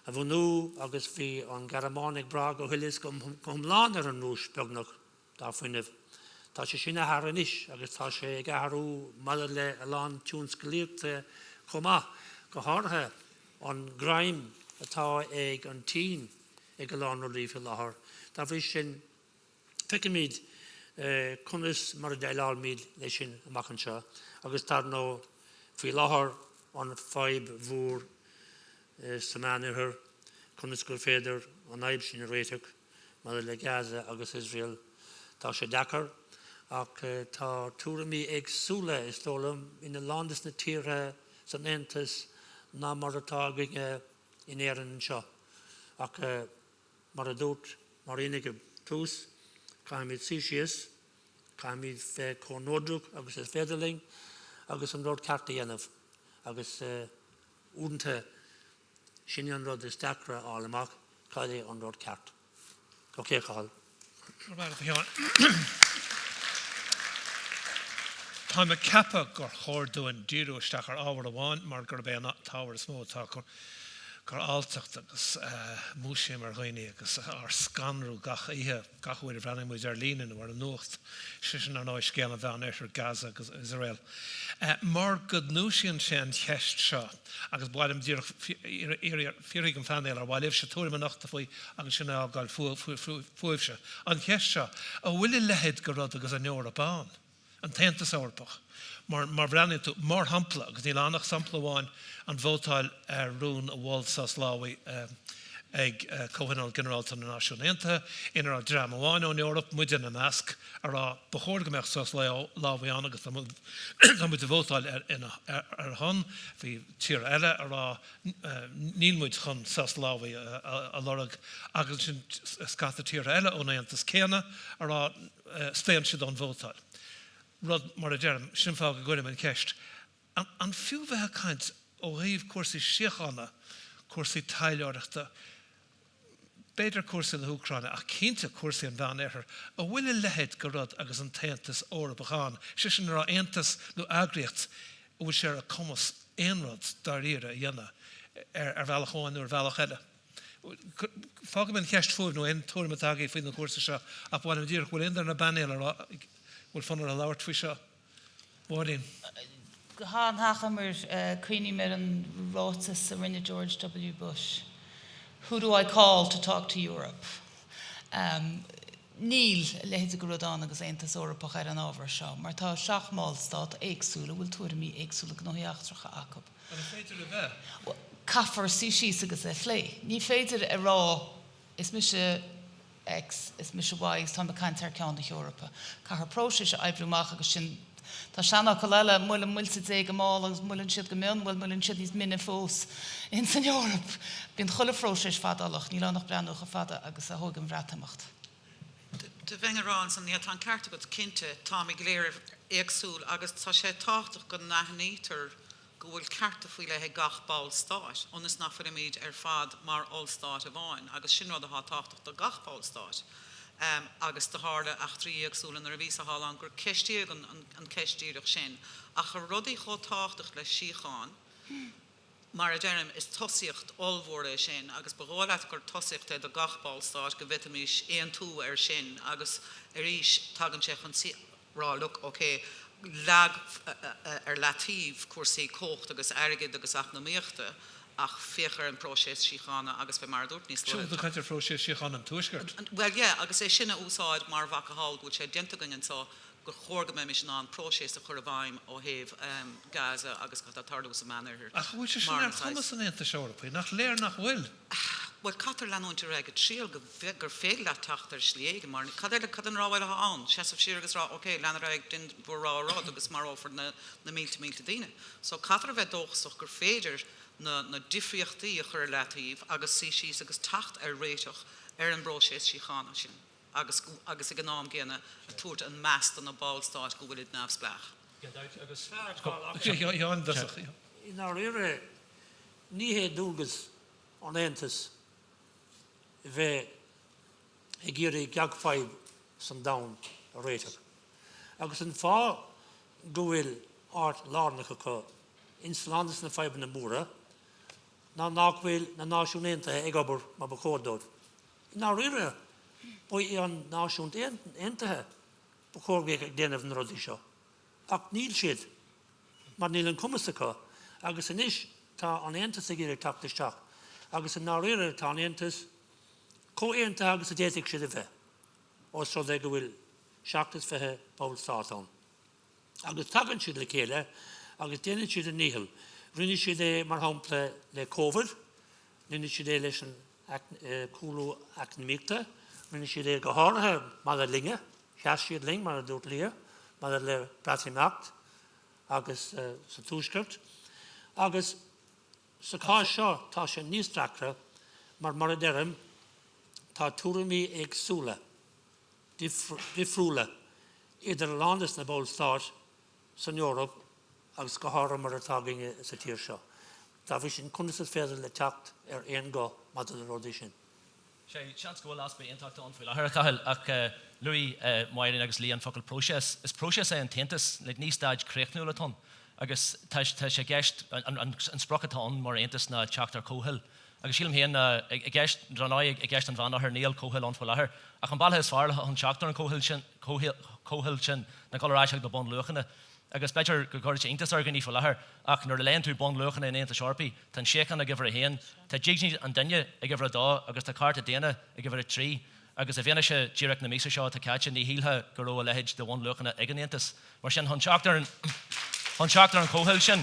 Speaker 5: a bhunú agus bhí an Gearmáin ag bra go thuilis go mláán ar an Rúis beagnach dá fuineh. Tá sé sin a thar anois, agus tá sé ag athrú maidir le a lán tiúnsclíochta chomá go háirithe an graim atá ag an Tín ag a lán rudaí fi láthair. Tá bhí sin feicimid conas mar a déileáil míad lei sin amach an seo, agus tar nó fi láthair an feib mhór Samhain conas gur féidir an aib sin a réiteach maidir le Gaza agus Israel. Tá sé dechar ach tá túramí agsúla is tólam ina landas na tíre san tAontas ná mar atá in éireann seo. Ach mar a dút mar inige tús, caiimid síisias, caiimid fé cónódrúch agus is féidirling, agus an rud carta dhéanamh, agus únta sin an rud is deacra álamach, Coille an rud cart. Ok, Cathal.
Speaker 1: Tá me cappa gur chóirúin díúisteach ar ábhar amháin, mar gur bé táhar smó tá gur álteacht agus múisiim ar ghaoine agus ar scanrú gachhuiir a bhreanna muid ar línan ar an nuacht sin ar náis céanna bhean ar Gaza agus Israel. Mar go núisian sé an cheist seo agus bhaidim díoch fíorigh an Painéal ar bhailimh se túir an nachta faoi agus sin ágáil fuaimhse. An cheist seo a bhfuil lehéad go rud agus an Eorpach an tAontas Eorpach. Mar bhreanú tú mar hampla agus ní lánach sampla bháin an bhótáil rún a bháil sas láhaí ag Cóhanál Generálta na Náisiúnta inar a drama bháin ón Eorp muidir an asc ar bachóir go meach sas láhaí an agus tá muid a bhótáil ar hon hí tír eile ar níl muid chun sas láhaí a lorag agus sin scata tír eile ón Aontas céanna ar stéan siad an bhótáil. Rud mar a dearm sin fá go gcuirim an ceist. An fiú bheith caint ó riomh cuasaí siochanna, cuasaí taileoireachta, beidir cuasaí na Húcráine ach cinnte cuasaí an bhean éair, a bhfuil lehéad go rud agus an tAontas Eorpachán, sin ar Aontas nó eagraíocht a bhfuil sé a cumas éonrad dar ire dhéanana ar bhealacháin nó ar bhealach eile. Fágam an cheist fuamh nó ein túir matagaí faoin na cuasa seo a bhhaim dír bhfuil indar na Painéal bhfuil fannar a labhart faoi seo. Máirín.
Speaker 2: Gá hachamar cuoine mar an rátas a rinne George W. Bush. Who do I call to talk to Europe? Níl lehéad a go rudán agus Aontas Eorpach ar an ábhar seo, mar tá seachmáil stát éagsúla bhfuil tuairimí éagsúla gnóíochtracha acu.
Speaker 1: An féidir a bheith?
Speaker 2: Caafar síos agus é phlé. Ní féidir a rá is mi se X, is mi se Y, is tá me caint ar ceann na hEorpa. Cahar próise se ebrúmach agus sin tá seanna Coille muil an muilsa dé go máil agus muil an siad go mion, bhfuil muil an siad níos mine fós in san Eorp. Bíon chuile fróise fadalach, ní lánach breanúcha fada agus a thugam bhreatamacht.
Speaker 4: De bhengarrán san níl an carta go cinnte Tomaí léir éagsúil agus tá sé táchtach go naithnítar go bhfuil carta faoi le gach báil stáit, onas nach fuirimid ar fad mar allstát a bháin, agus sin rud a táchtach do gach báil stáit. Agus de hála achtrií agsúlan ar a bhís a hálan gur ceistíag an ceistíireach sin. Ach a rudaí cho táchtach le síocháin, mar a dearm is tosíocht allmhóra sin, agus beáileit gur tosíocht do gach báil stáit go bhitamis éon tú ar sin, agus arís tagann sé chun rá look, okay, lag ar latíh cuasaí cócht agus airgid agus achnamíochta ach féchar an prósés síochána agus bheith mar dúirt níos
Speaker 1: le. Siúil chuintear prósés síochána an tuaisceart?
Speaker 4: Well, yeah, agus é sinna úsáid mar bhacaáil go sé dentagann sá gur chóirga mé mis an prósés a chur a bhaim ó héh Gaza agus go tardú sa manir.
Speaker 1: Ach bhfuil sé sin ar chumas an Aontas Eorpa, nach léir nach bhfuil?
Speaker 4: Well, Cathal leanúinte raige tríal gur féil le Tráchtaire sléige, mar cadéile an ráhfuil an, seasamh siar agus rá, ok, leanna raig din bú rá agus mar áfar na mílte daine. So Cathal bheith dóchasach gur féidir na difriochtaí a chur leatíh agus síos agus tacht ar réiteach ar an brósés síochána sin. Agus i gnáam géana a tuairt an meast an na báilstáit go bhfuil nefsblach.
Speaker 5: In our era, ní hé dúgus an Aontas bheith ag géirí geagfeidh san dam a réiteach. Agus an fá go bhfuil áit lárnacha có inslandas na feiban na múra, ná nachhfuil na náisiúnta ag obair má ba chódóid. In our era, buí an náisiúnt aontathe ba chóirgéich ag déanamh an rudaí seo. Ach níl siad, mar níl an cumasacha, agus inis tá an Aontas ag géirí tactaisteach, agus an our era tá an Aontas có-aonta agus a déiteigh siad a bheith, os rud ag go bhfuil seachtas fethe báil stáitán. Agus tagann siad le chéile, agus déanann siad a níhil. Rinne siad é mar hampla le COVID, rinne siad é leis an cúlú acnamíochta, rinne siad é go háirithe mar a linge, cheas siad ling mar a dúirt lia, mar a le Parlaimint agus sa túisceart. Agus sa cá seo tá sé níos dreachra mar a dearm tá tuairimí éagsúla, difriúla, idir landas na báilstáit san Eorp agus go hára mar atáginge sa tír seo. Tá bhí sin chunas féidir le teacht aon go mad a rodí sin.
Speaker 3: sé seans go las be intacht an fáil a Cathal ach Louis Máirín agus Liadh an focail próses is próses an tAontas le níos stáid créichnú le ton agus tá sé gceist an sprochatán mar aontas na teachtar Conghaile agus sílam héan i gceist rannaí i gceist an bhana ar níl Conghaile an fáil ach an bailthe is fearr an teachtar an Conghaile sin na choráiseach do bon luchanna agus beidir go gcuir sé intas arganí fáil ach nuair leon tú bon luchanna in aontas eorpaí tá sécan a gibhar a héan tá díagní an duine a gibhar a dá agus tá carta déana a gibhar a trí agus a bhéine sé díreach na mísa seo tá caite ní hílthe go ró a lehéid do bhain luchanna ag an aontas mar sin an teachtar an Conghaile sin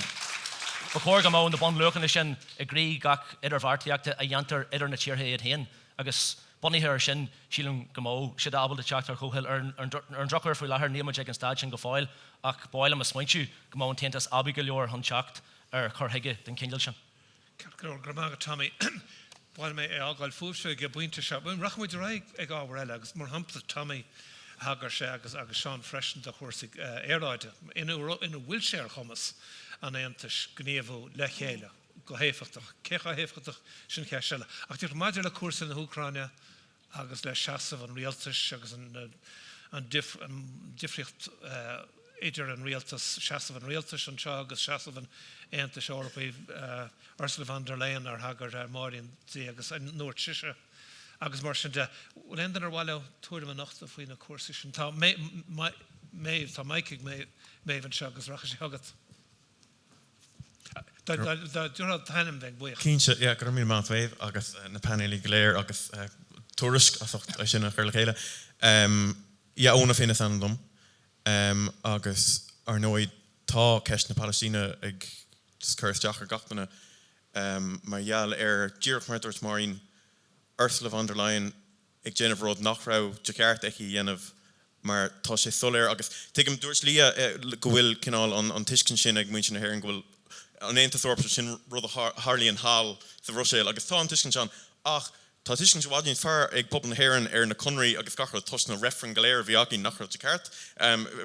Speaker 3: ba chóir go món do bon luchanna sin a grí gach idir bhartaíachta a dheantar idir na tíortha iad héan agus boníthe sin sílim go mó siad abal de teachtar Conghaile ar an drochar faoi lethir níomid ag an stáid sin go fáil ach báilm a smaintú go món tAontas abí go leor an teacht ar chorthaige den cingeal sin.
Speaker 1: Cearcur gramága Tomaí báil mé ágáil fúbse go buinte se bún rachmuid raig ag ábhar eile agus mar hampla Tomaí hagar sé agus Seán freisin de chuirsaigh éráide ina bhfuil sé ar chumas an aontas gníomhú le chéile go héfachtach cecha héfachtach sin ce seile ach tíir maidir le cuasa na Ucraine agus le seasamh an rialtas agus an difriocht idir an rialtas seasamh an rialtas an seo agus seasamh an aontas eorpaí Ursula von der Leyen ar hagar Máirín agus an nuair siise agus mar sin de lendan ar bhile tuairm an nachta faoin na cuasa sin tá méh tá maiiciigh méh an seo agus racha sé agat. Dúrad tanim bheith buíoch.
Speaker 6: Cínse gur mí má bhéh agus na Painéal léir agus tuairisc as sin chuir le chéile. Óna féna san dom agus ar nóid tá ceist na Palestíne ag chuirteach ar gatainna mar gheall ar díreach marúirt Máirín Ursula von der Leyen ag déanamh rud nach raibh de ceart ag dhéanamh mar tá sé soléir agus tuigim dúirt Liadh go bhfuil cinál an tuiscin sin ag muinte na hhéir go bhfuil an aontas eorpa sin rud a Harlíonn hall sa Roséil agus tá an tuiscin seán ach tá tuiscin se bháidín fearr ag bob na hhéireann ar na conraí agus gachar tos na referen galéir bhí agin nach raibh de ceart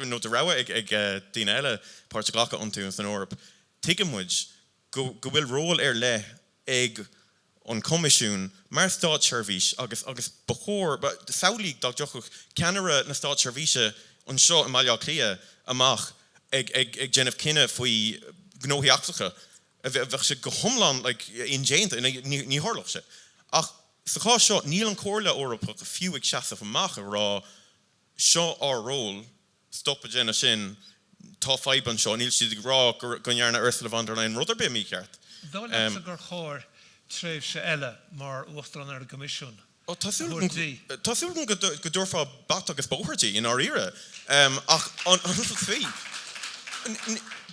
Speaker 6: nó de rah ag daoine eile páirte ghlacha antú an Eorpa. Tuigim muid go bhfuil ról ar le ag an comisiún mar stáit seirbhís agus bachór saolaigh dag deochuch ceanara na stáit seirbhíse an seo in maiile clia amach ag déanamh cinenne faoi gnóthaíachtacha a bheith sé go thomlan in déanta ní tharlach sé ach sa chá seo níl an cóirle Eorpa go fiú ag seasamh amach a rá seo á ról stop a déana sin tá fáib an seo níl siad rá go ngearna Ursula von der Leyen rud ar be mí ceart.
Speaker 1: Dá le gur chóir tréimh se eile mar uachtaran ar a comisiún.
Speaker 6: Tásúil go dúrfá bat agus bóthairtí in áíire ach an fé.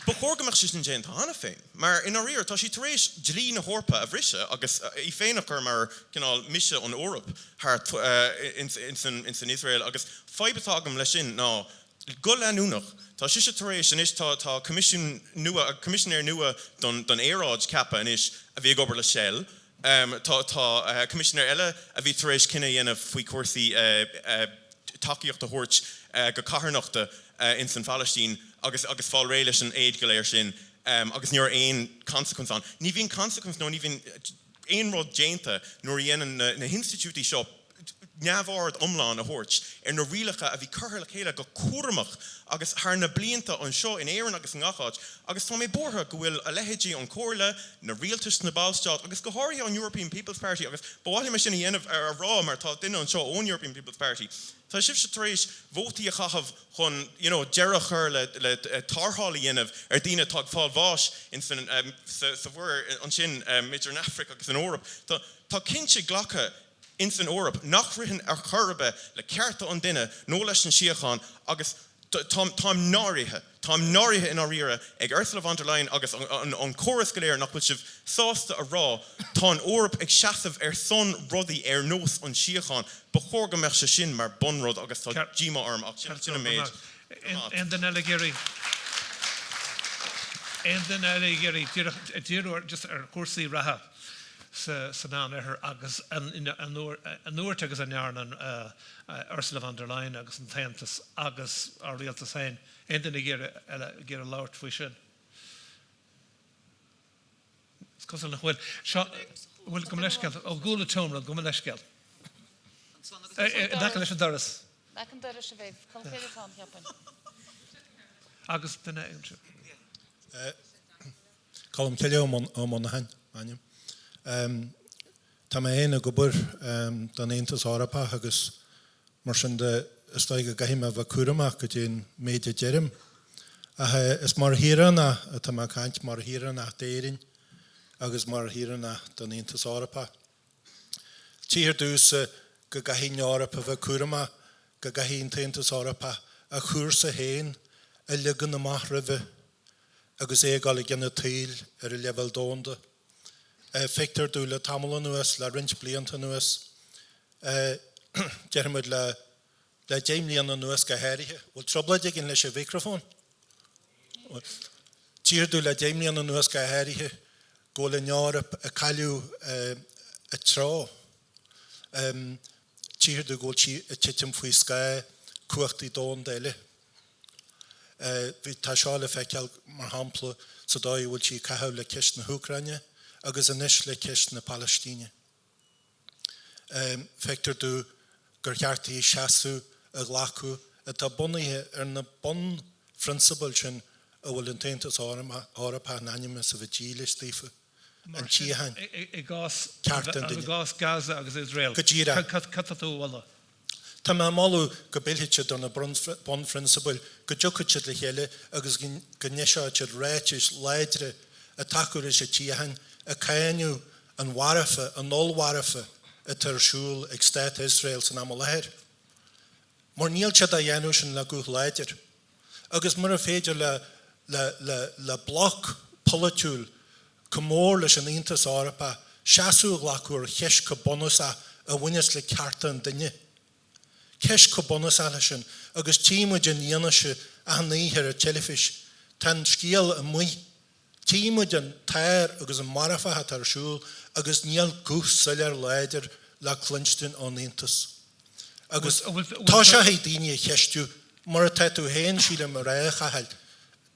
Speaker 6: Bachór goach sin déint hána féin, mar in áíir tá sí taréis dlí na hEorpa a bhrise agus i féinachar mar cinál mise an Eorpa in san Israel agus feibetágam lei sin ná go leúnach. Tá si taréis in is tá commissionéir nua don éráid cappa in is a bhí gobar le sell. Tá commissionéir eile a bhí taréis cinenne dhéanamh faoi cuasaí tacaíocht a thuirt go cathairnachta in san Palestín agus fáil réile sin éid go léir sin agus níor aon consequence an. Ní bhíon consequence nó ní bhíon aon rud déanta nuair dhéanaan na institútaí seo neamhard omláin a thuirt ar na rialacha a bhí curtha le chéile go cuaramach agus thar na blianta an seo in éireann agus an gacháid agus tá mé bortha go bhfuil a lehéidí an cóirle na rialtas na Ballstad agus go háirí an European People's Party agus bháil me sin dhéanamh ar rá mar tá duine an seo ón European People's Party. Tá sib se taréis vótaí a chahabh chun dearachar le tarthála dhéanamh ar daoine tá fáil bháis in sa bhfuir an sin Midir an Africa agus an Eorpa. Tá cinse ghlacha in san Eorpa nach rihan ar churbe le cearta an duine nó leis an siocháin agus táim náirithe in áíire ag Ursula von der Leyen agus an choras go léir nach bhfuil sibh sásta a rá tá an Eorpa ag seasamh ar son rudaí ar nós an siocháin ba chóir go meach se sin mar bonrod agus tá díma arm ach sin méid.
Speaker 1: In den elegéirí díúir just ar cuasaí ratha san ár agus an nuairt agus an nearnan Ursula von der Leyen agus an tAontas agus ar rialtas hain in den ggéir a láirt faoi sin. Cosal na bhfuil seo bhfuil go leisceil ó gúla tomra go leisceil. Dacha leis an doras.
Speaker 2: Ag an doras a bheith, chalchéile tá ceapan.
Speaker 1: Agus duine éimse.
Speaker 7: Colm ceile ó Monaghan, aine. Tá mé éana go bur don tAontas eOrpach agus mar sin de stoige gaime bh cuaramach go dtíon méide deirm. Is mar híranna a tá má caint mar híranna déirin agus mar híranna don tAontas eOrpach. Tír dús go gahín eOrpa bh cuaramach go gahín tAontas eOrpach a chuair sa héin a ligan na math ribh agus gáil gine tíl ar a level dónda. Fictar dú le tamla nuas le rint blianta nuas. Dearmid le déimlíanna nuas go héirithe. Bhfuil troblaide gin leis a microfón. Tír dú le déimlíanna nuas go héirithe go le nearap a caiú a trá. Tír dú go titim faoi scae cuachtaí dón déile. Bhí tá seála feiceal mar hampla sa dói bhfuil sí cathú le ceist na Úcraine agus anis le ceist na Palestíne. Feictar dú gur cheartaí seaasú a ghlacu a tá bunaithe ar na bun principal sin a bhfuil an tAontas eOrpach na aimime sa bheith dílis lífa an tíhain.
Speaker 1: I gás
Speaker 7: Ceartan duine.
Speaker 1: gás Gaza agus Israel.
Speaker 7: Go díra.
Speaker 1: Catú walla.
Speaker 7: Tá má máú go bilhite don na bun principal go dúchaid le chéile agus go neisiáid réitis leidre a takeúir is a tíhain a caiinú an warafa, an nolwarafa a tarsúil ag Stát Israel san am leir. Mar níl siad a dhéanú sin le gúth leidir. Agus mar a féidir le bloc politúil comór leis an tAontas eOrpach seaasú ghlacuair cheis go bonusa a bhaines le ceartan duine. Ceis go bonusa lei sin agus tímuid an dhéanaise a naíhir a telefis tan scíal a mui. Tímuid an tair agus an marafa tarsúil agus níl gús salar leidir le clinstin an tAontas. Agus tá sé hé daoine cheistú mar a taitú héin síle mar réchail.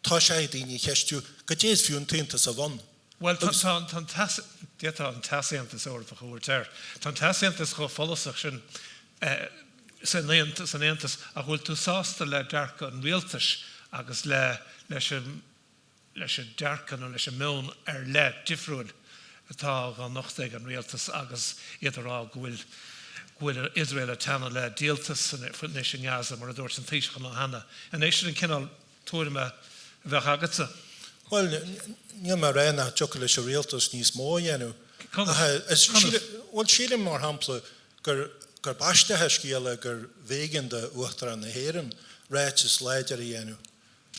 Speaker 7: Tá sé hé daoine cheistú go déas fiún tAontas a bhain.
Speaker 1: Well, tá an tAontas eOrpach uair. Tá tAontas go follasach sin san tAontas a bhfuil tú sásta le dearca an rialtas agus leis a dearcan leis a mún ar le difriúil atá gan nachtaigh an rialtas agus idirrá bhfuil Israel a tana le díaltas san éis an Gaza mar a dúirt an tíis gan hana. An éis sin cinál túirime bheith agatsa.
Speaker 7: Well, níl mar réna tucha leis a rialtas níos mó dhéanú. Bhfuil síle mar hampla gur baistethe scíala gur bhégan de uachtar an na héireann réitis leidir a dhéanú.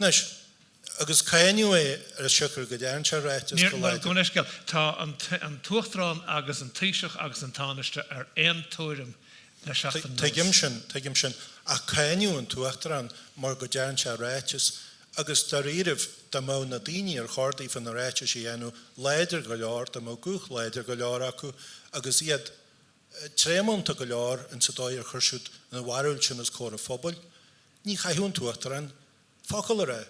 Speaker 7: Nes, agus caiinú é ar a siúchar go dtéann se réitis go leidir.
Speaker 1: Tá an tuachtarán agus an tíiseach agus an tánaiste ar aon túirim le seachtain.
Speaker 7: Teigim sin a caiinú an tuachtarán mar go dtéann se réitis agus dar íirih da má na daoine ar chordaí fan na réitis a dhéanú leidir go leor, da má gúch leidir go leor acu agus iad trémanta go leor an sa dóir chuirsúd na bhharúil sin is córa phobal, ní chaithún tuachtarán focail a ré.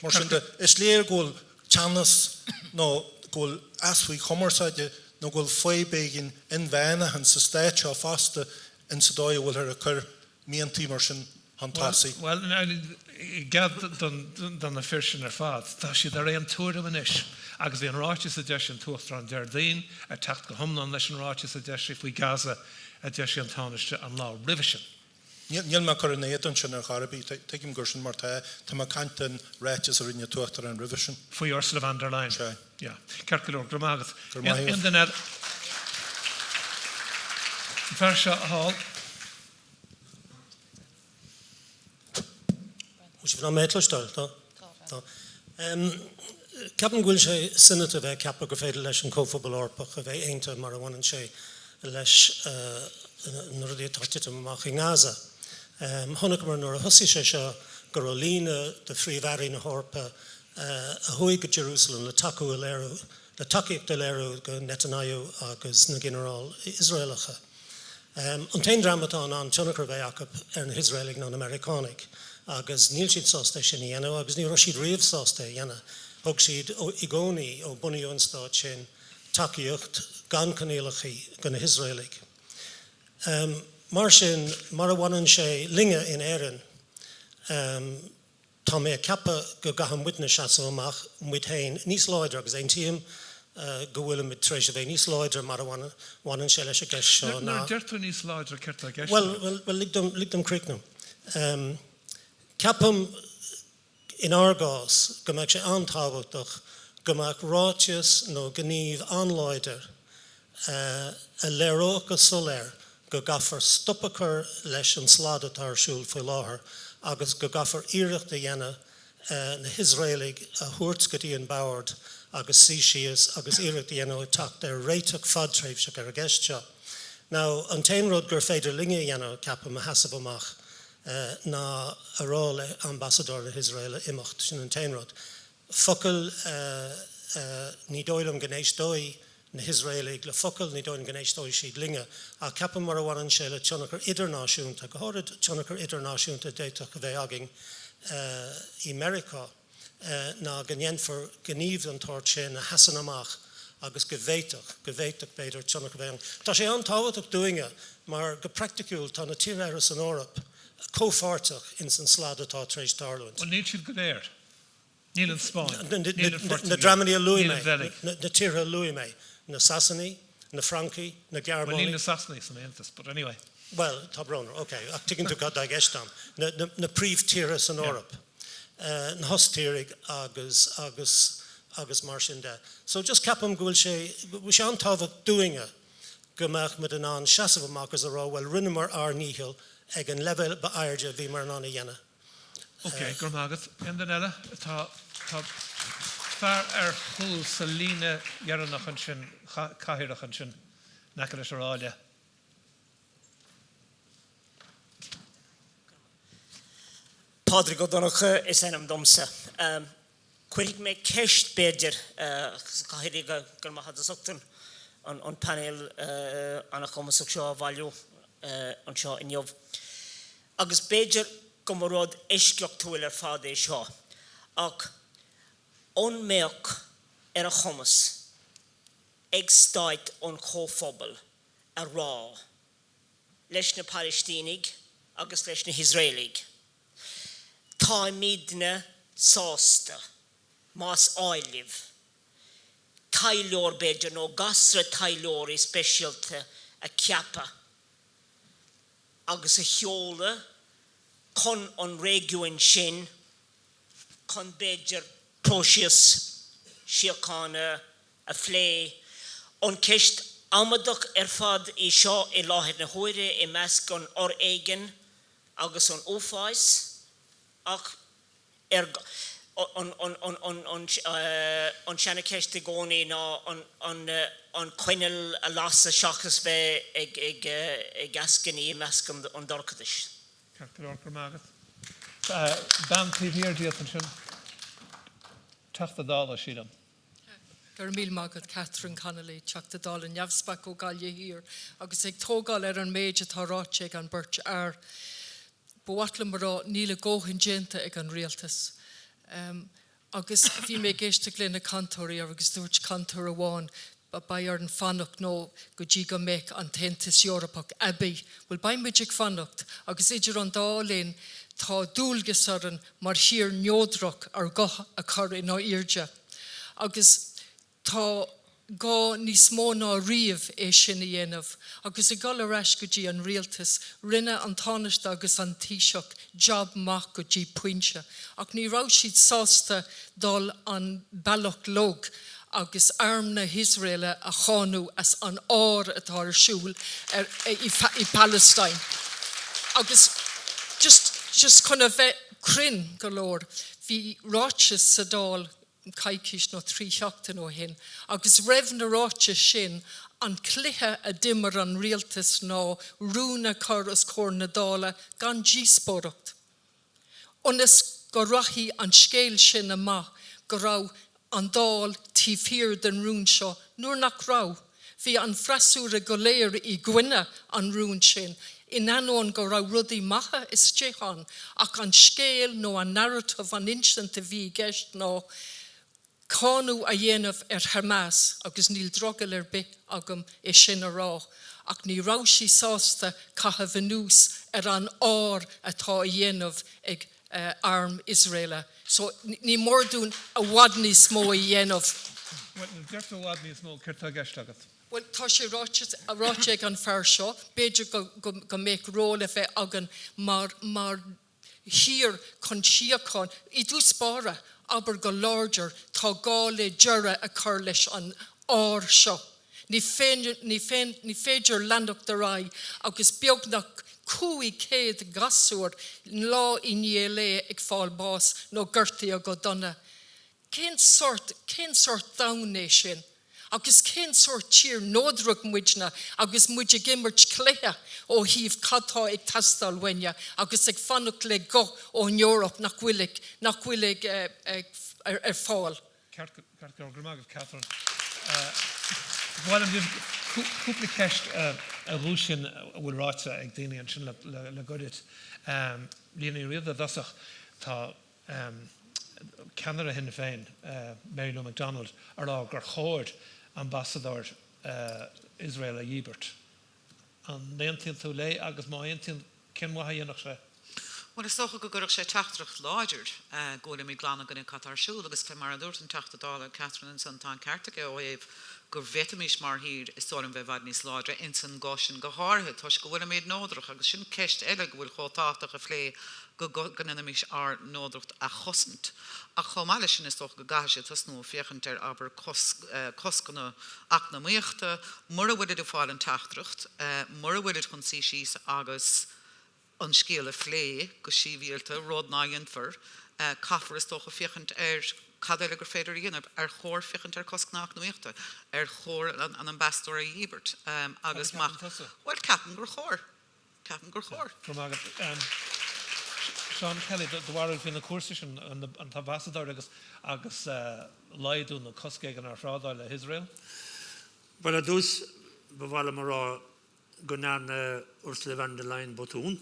Speaker 7: Mar sin is léir ghfuil teannas nó ghfuil asfaí chomarsaide nó ghfuil foibéigin in bheanachan sa Stát seo fasta in sa dóir bhfuil ar a chur míontí mar sin hantásaí.
Speaker 1: Well, gad don na firsin ar fad, tá siad ar aon túirim inis agus bhí an ráitis a deis an tuachtar an Deardaoin a techt go thomlan leis an ráitis a deis faoi Gaza a deis an tánaiste an lá rivisin.
Speaker 7: Níl me chu na éan sin ar charabí teigim gur sin mar tá má cantain réitis a rinne tuachtar an rivisin.
Speaker 1: Faoi Ursula von der Leyen. Cearcailóir gramagat.
Speaker 7: Gramaíocht.
Speaker 1: In den Fer se hall.
Speaker 8: Moet je van mij toestel, toch? Ik heb een goede senator bij Kappa gefeide les een koopvoetbalorpach bij eentje maar een en les naar die tartet om mag in Gaza. Honnek maar naar Hussische Caroline de Frivari in hEorpa hoige Jerusalem de tacaíocht de tacaíocht Netanyahu agus na general Israelige. Ontein dramatán an tunnachar bij Jacob en Israelig non Amerikanig. Agus níl siad sásta sin dhéanamh, agus ní raibh siad riamh sásta dhéanamh. thug siad I gcónaí ó bunaí an stáit sin tacaíocht gan conghaile gan Israelig. Mar sin, mar a bhaineann sé linge in éireann, tá mé ceappa go gaham witness as amach muid hain níos láidir agus ein tíam go bhfuil mit treis a bheith níos láidir mar a bhaineann sé leis a gceist seo.
Speaker 1: Nar deirtar níos láidir ceart a gceist.
Speaker 8: Well, ligdom cricnum. Ceapam in Argos go mbeadh sé antábhachtach go mbeadh ráiteas nó gníomh anláidir a léireach a soléir go gafar stoppachar leis an sládatáirsúil faoi láthair agus go gafar ireacht a dhéanamh na Israelig a thuairt go dtí an bord agus síos agus ireacht a dhéanamh Tráchtaire réiteach fadtréimh se ar a gceist seo. Now, an taonród gur féidir linge a dhéanamh ceapam a hasab amach na ará le ambassador le Israel imacht sin an taonród. Focail ní dóilm gnééis dói na Israelig le focail ní dóilm gnééis dói siad linge a ceapam mar a bhaineann sé le tionachar idirnáisiúnta go háirid tionachar idirnáisiúnta déiteach a bheith agin I America na gnéanfar gníomh an tóirt sin na hasan amach agus go bhéiteach beidir tionachar bheith. Tá sé antáhachtach dúinge mar go practicúil tá na tíreiris an Eorpa cófáirteach in san sládatá tréis Darlund.
Speaker 1: Well, níl siad go léir. Níl an Spáin.
Speaker 8: Na Dramani a Louis me, na Tira Louis me, na Sassani, na Frankie, na
Speaker 1: Well, níl
Speaker 8: Garmoni.
Speaker 1: na Sassani some antas, but anyway.
Speaker 8: Well, tá brónar, okay. Ach tiggin tú gad ag eistam. Na príomh tíra san Eorpa. Na hostírig agus mar sin de. So just capam go bhfuil sé antábhacht dúinge go mbeadh mit an an seasamh amach as a rá well rinnemar níhil ag an level ba airde bhí mar an anna dhéanamh.
Speaker 1: Okay, gur mágad. In den eile, tá fear chúl sa líne ghearannach an sin, caihireach an sin, necha leis aráile.
Speaker 9: Padre go donnacha is enam domsa. Cuirig me ceist beidir caihirig gur mahad as octan an Painéal anna chumasach seo a bhailú an seo in jobh. Agus beidir go marrád isceocht túil fád é seo. Ach ón méoch a chumas ag stáit ón chóphobal a rá leis na Palestínig agus leis na Israelig. Tá mídna sásta más áilih. Tailor beidir nó gasra tailor I specialte a ceappa. Agus a cheola con an régiúin sin con beidir próisias siocána a phlé an ceist amadach fad I seo I láthir na huire I measc an or éigen agus an ófáis ach an seanna ceist gcónaí ná an coinil a lasa seachas bheith ag gascaní I measc an dorcadis.
Speaker 1: Ceartar gur mágad. Ban tíhíir díat an sin. Tráchtaire sílam.
Speaker 10: Gur míl mágad Catherine Connolly Tráchtaire neamhspach ó Coille hir agus ag tógáil an méid atá ráite ag an burt Bhuatla marrá níla góchan dénta ag an rialtas. Agus bhí mé géiste léna cantóirí agus dúirt cantóir amháin ba ar an fannacht nó go dtí go mbeidh an tentas Eorpach abbey. Bhfuil baimid ag fannacht agus idir an dálinn tá dúlgus aran mar hir neodrach ar goth a chur in á irde. Agus tá gá níos mó ná riamh é sin a dhéanamh, agus I gal areis go dtí an rialtas rinne an tánaiste agus an tíiseach job mach go dtí puinte. Ach ní rá siad sásta dul an bailach log agus arm na Israele a cháú as an ár atá arsúil I Palestine. Agus just chuna bheith crin go leor, bhí ráiteas sa dál caiiciis nó tríseachtain ó hin, agus raibh na ráiteas sin an cluiche a dimar an rialtas ná rúna chur as cór na dála gan díospóireacht. Onas go rathí an scéil sin amach go rá an dál tífhir den rún seo, nuair nach rá. Bhí an freasúra go léir I gcuine an rún sin, in anón go rá rudaí maithe is téán, ach an scéil nó an narrative an instant a bhí gceist ná Cáú a dhéanamh Hamas agus níl drogal bit agam sin a rá. Ach ní rásí sásta caithfh nús an ár atá a dhéanamh ag arm Israel. So ní mórdún a bhhad níos mó a dhéanamh.
Speaker 1: Well, there's no wad níos mó cirta gceist agat.
Speaker 10: Well, tá sé ráite an fear seo, beidir go méid róla bheith agan mar hir chun siacán, I dús spára, aber go láidir tá gála deara a chur leis an ár seo. Ní féidir landach de rai agus beagnach cúi céad gasúir lá I ní le ag fáil bás nó gurtaí a go donna. Cén sort dané sin, agus cén sort tír nódrach muidna, agus muid gimmert cléthe ó híomh cadtá ag tastal wenne, agus ag fannach le go ó Eorpach nach bhuilig fáil.
Speaker 1: Ceart go gramagh Cathal. Bhil an bhíon cúpla ceist a rúsin bhfuil ráite ag daine an sin le godit. Líana riada dasach tá Canada hin féin, Máirín MacDonald, lá gur chóir ambassador Israel a dhíbert. An néontíon tú lé agus má aontíon cinmhatha dhéanach sé.
Speaker 4: Well, is socha go gurach sé teachtracht láidir ggóla mí glána gan Cathaoirleach agus fe mar a dúirt an teachtadála Catherine an Santán Cartaige ó éh gur bhetamís mar hir is tólam bheith bhad níos láidre in san gásin go háthe, tuis go bhfuil méid nódrach agus sin ceist eile go bhfuil chótáach a phlé go ganimís ar nódracht a chosint. A chomáile sin is toch go gaise tas nó fiochantar aber coscanna ach na muochta, mar a bhfuil fáil an teachtracht, mar a bhfuil chun síos agus an scéal a phlé go síomhíalta ród náion for, caithfar is toch a fiochant Cadaile gur féidir dhéanamh chóir fiochantar coscnach nuachta, chóir an ambassador a dhíbert agus mach. Well, Capan gur chóir.
Speaker 1: Seán Kelly, dohhair bhíon na cuasa sin an ambassador agus laidú na coscéig an Frádáil le Israel?
Speaker 5: Well, a dús bhhaile mar rá go nán Ursula von der Leyen botún.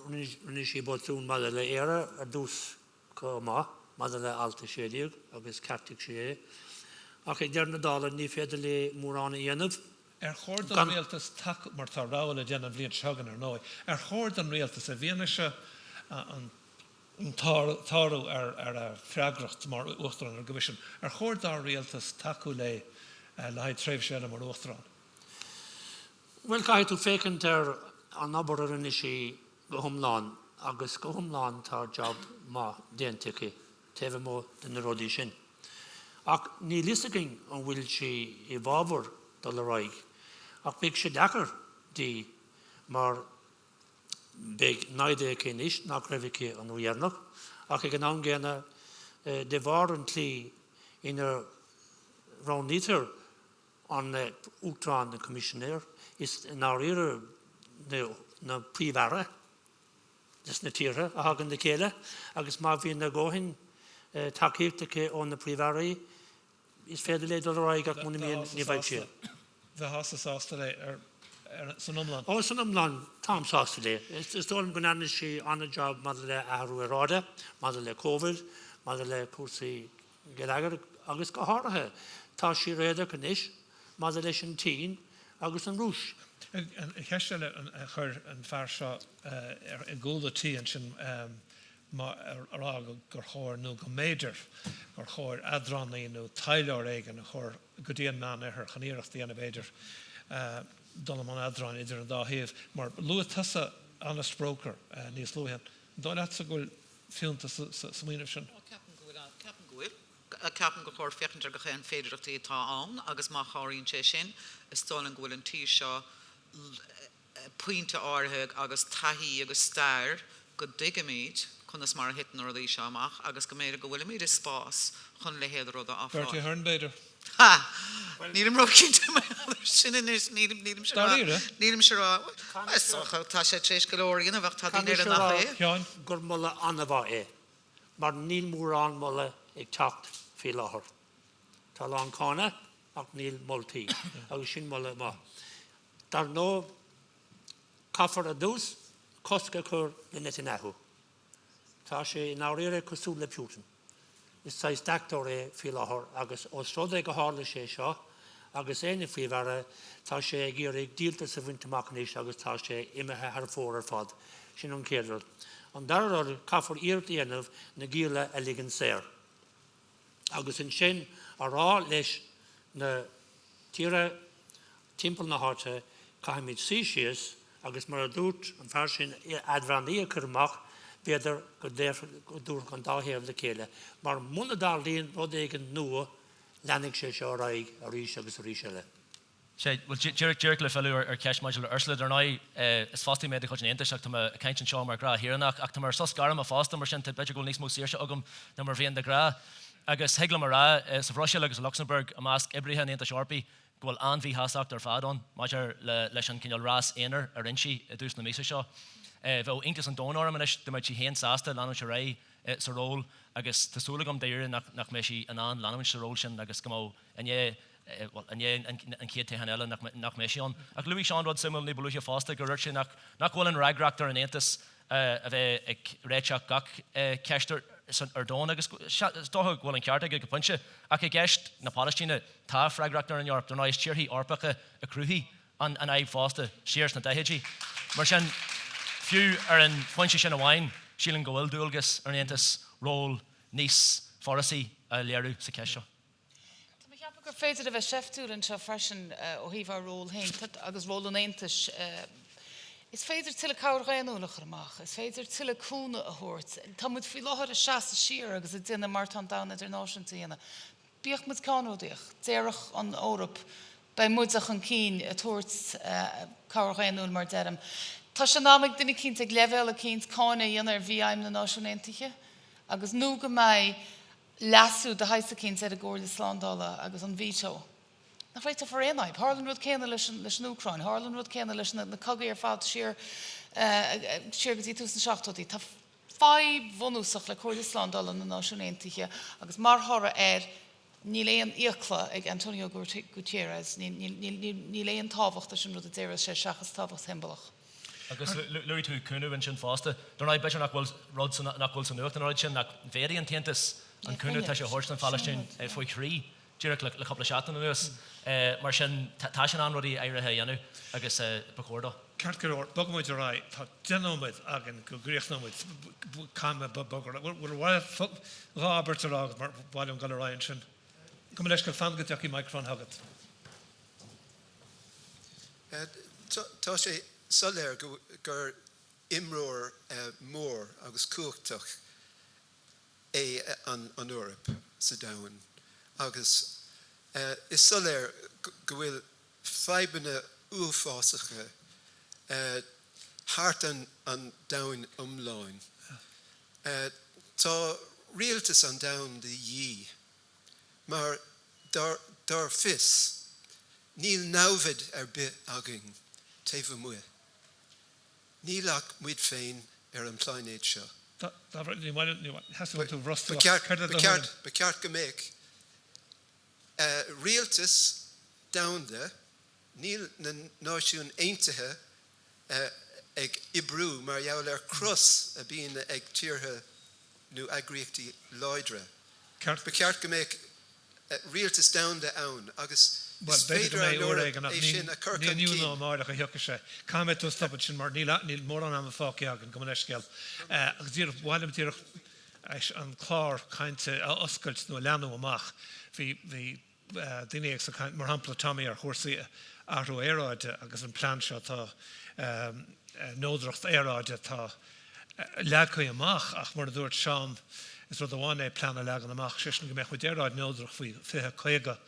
Speaker 5: Rinne sí botún mala le éire a dús go má. Mada le alta séliúg agus cartig sé. Ach ag dearna dála ní féidir le mórrána dhéanamh.
Speaker 1: Chóir an réaltas tac mar tá ráil a déanamh blion segan ar nói. Chóir an réaltas a bhíana se an táú ar a freagracht mar uachtarán ar govisin. Chóir an réaltas taú le haid tréimh séile mar uachtarán.
Speaker 5: Well, caiith tú fécant ar an abar ar rinne sí go thomláin agus go thomláin tá job má déantacha. Tefh mó den na rodí sin. Ach ní lisagin an bhfuil si I bhábhar do le raig. Ach beag sé dachar dí mar beag naide cénis nach raibhice an uiarnach. Ach ag an angéna de bhar an tlí inar ránítar an útrán na commissionéir is ná ire na príomhara is na tíre a hagan de céile agus má bhíon na ggóhin tacaíocht ón na príomharaí is féidir le do raig ach muna míon ní bhaid sé.
Speaker 1: Bheith hasas ásta le ar san umlan?
Speaker 5: Ó, san umlan, tám sásta le. Is dólam go nana sí anna job mada le ahrú a ráda, mada le COVID, mada le cuasaí Ghadhra agus go háirithe. Tá sí réada canis, mada leis an tín agus an rúis.
Speaker 1: Cheiste le chur an fear seo ar ggóla tí an sin ará gur chóir nó go méidir gur chóir adranaí nó taileir éigen a chóir go dtíon man ar chaníireacht díana béidir donna man adran idir an dáhéamh mar luath tusa anna sprócar níos luúhan. Dóile sa gúil fiúnta sa míanamh sin?
Speaker 4: Capan go chóir fiochantar go chéan féidireachtaí tá ann agus má cháiríonn sé sin is tólan go bhfuil an tí seo puinte áthaig agus taithí agus stair go digamid chun is mar hitan or lí seamach agus go méidir go bhfuil míad is spás chun le héad rud a
Speaker 1: Bertie Hernbeidir.
Speaker 4: Ha! Nílim rocinta sin nílim se rá. Tá sé tréis golóiríon a bheith tá díine nach é.
Speaker 1: Seán?
Speaker 5: Gur mulla anna bha mar níl mórrán mulla ag tacht fé láthair. Tá lán cána ach níl moltaí agus sin mulla má. Dar nó caithfar a dús cosca chur le Netanyahu. Tá sé in áiríre cosú le Putin. is sais dactor fílahor agus osrode go hála sé seo agus éine fihara tá sé gur ag díalta sa bhaintamachníos agus tá sé imethe ar fór ar fad sin an céadal. An dar caafar íortaíanamh na gíala a ligan séir. Agus in sin ará leis na tíre timppel na háte caiimiid síisias agus mar a dút an fear sin adhraníí chumach beidir go dúr an dáhéamh le chéile. Mar munadá líon rud éigen nua leannig sé seo raig a ríis agus a ríisiile.
Speaker 3: Dúirc le fellú ar ceismáid le Ursula ar náid is fástaí méid chuid éanta seach tá caiint seo mar gra hiranach ach tá mar sos garam a fásta mar sin beidir go níos mó síirse agam na mar bhíon de gra. Agus heagla mar rá sa Bhroisiil agus Luxembourg a másc ibrithe néanta seorpaí gohfuil anmhí hasacht ar fádón, maidir leis an cinneal rás éonar ar insi a dús na mísa seo. Bheith intas an dónár manis do maid si héan sásta leanú se ré sa ról agus tasúlagam déir nach mé si an leanúin sa ról sin agus go an céad tehan eile nach mé sián. Ach Louis Seán rud simú ní bolúise fásta go ruir sin nach bhfuil an raigraachtar an éantas a bheith ag réiteach gach ceistar ar dón agus dóthg bhfuil an cearta go punse ach i gceist na Palestíine tá freigrachtar an Eorpa don is tíorthaí orpacha a cruúthaí an éag fásta siars na daitheidí. Mar sin fiú ar an foiinte sin amháin sílan go bhfuil dúilgus ar éantas ról níos forrasaí a léirú sa ceisio.
Speaker 2: Tá mé ceappa gur féidir a bheith seftúil seo freisin ó híomh ról hain agus ról an éantas is féidir til Cathhairleach amach, is féidir til cúna a thuirt. Tá muid fí láthir a seaasta siar agus a duine martán dána idirnáisiúntaíana. Bíocht muid cáódaíoch, déireach an Eorpa, bei muideach an cín a thuirt Cathhairleach mar deirem. Tá sé námig duine cínta ag leibhéil a cínt cána dionar bhí aim na náisiúntaithe, agus nó go mbeidh lasú de heisa cínt ar a ggóirla sláándála agus an bhíteo. Na freight a forénaib, Harlan rud céna leis an Ucrain, Harlan rud céna leis na cogaí ar fád siar gotí 2016. Tá 5 bhunúsach le cóirla sláándála na náisiúntaithe agus mar thora ní léon íochla ag Antonio Gutierrez, ní léon tábhacht a sin rud a déire sé seachas tábhacht himbalach.
Speaker 3: Agus luí tú cúnú an sin fásta, don náid beidir nach bhfuil san nuachta an sin nach bhéirí an tiantas an cúnú tá sé thuirt an Palestín faoi chrí. Dúirc le coppla seaachtain nuas, mar sin tá sin an rudí éirithe dhéanú agus bacórda.
Speaker 1: Ceart go leor, bag muid ará, tá denóid agan go gríochnóid cáime bagóra. Bhfuil bhil rábert ará mar bhailim go leráin sin. Go leis go fangateach í microfón hagad.
Speaker 11: Tá sé soléir gur imróir mór agus cuachtach é an Eorpa sa domhain. Agus is soléir go bhfuil feibanna uafásacha thart an domhain umláin. Tá rialtas an domhain de dhí, mar dar fis, níl návid ar bit agin taobh mu. Níl ach muid féin ar an pláinéid seo. Ba ceart go méic rialtas domhanda níl na náisiún aontaithe ag ibrú mar gheall ar crus a bíon ag tíortha nó eagraíochtaí láidre. Ba ceart go méic rialtas domhanda ann agus
Speaker 1: Well, better than Ní ná máireach a hiocca sé. Cáime tú stopid sin mar níl mór an am fáceag an gomanesceil. Agus díoch bhailim tíoch an chlár cainte oscailt nó leanú amach. Bhí duine ag sa mar hampla Tomaí ar chósaí arú éráide agus an plán seo tá nódrocht éráide tá leadcaí amach ach mar dúirt Seán is rud amháin é plán a leagan amach sin go mbeadh chuid éráid nódrocht faoi fithe chuige.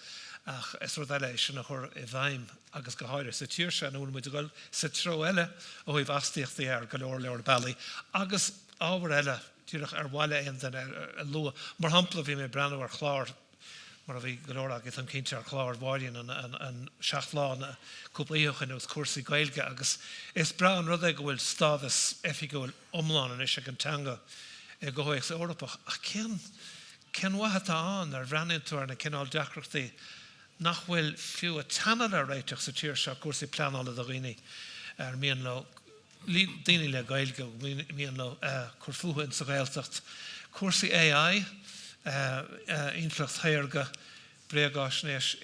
Speaker 1: Ach is rud eile sin a chur I bhaim agus go háidir sa tíir se nó muid goil sa tro eile ó bhíh astíochtaí ar go leor bailí. Agus ábhar eile tíirech ar bhaile aon den a lua. Mar hampla bhí mé brenn ar chlár mar a bhí go leor agus an cinnte ar chlár bháiríonn an seachtláán cúplaíoch in os cuasaí gailge agus is bra an rud é go bhfuil stádas effi go bhfuil omláin an is ag an teanga go háigh sa Eorpach. Ach cén wathe an ar bhreanúir na cinál deachreachtaí nach bhfuil fiú a tanad a réiteach sa tíir seo cuasaí pleanála a dhaoine ar mion le daoine le gailge mion le chur fuaithe sa Ghaeltacht. Cuasaí AI Intracht Heirga Breagás Nes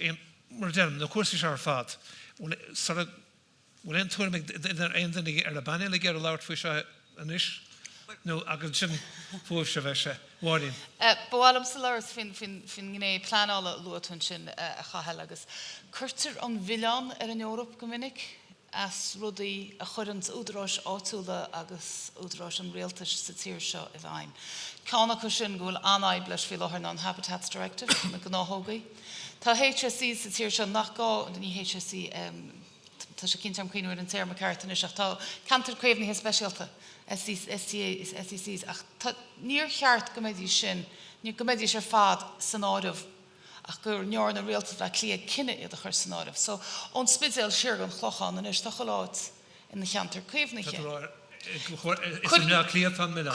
Speaker 1: mar dem na cuasa se ar fad bhfuil an túir ein duine ar a banna le ggéar a labhart faoi se anis nó agus sin fuamh se bheith se Máirín.
Speaker 2: Bhálam sa leras fin gné planála luatún sin a Cathal agus chuirtir an bhilleán ar an Eorpa go minic as rudaí a chuirint údrás áitiúla agus údrás an réaltas sa tír seo i bhaim. Cána chu sin go bhfuil anáid leis fi láthar an Habitats Directive na gnáthógaí. Tá HSC sa tír seo nach gá an ní HSC tá sé cinnte am cuiinúir an téir cartain is tá cantar cuimhnaí speisialta SCCs ach níor cheart go méidí sin ní go méidí sé fad san áirimh ach gur neor na réaltas le clia cinenne iad a chur san áirimh. So ón spidéil siar an chlochán an is tá choláid in na cheantar cuimhnaí.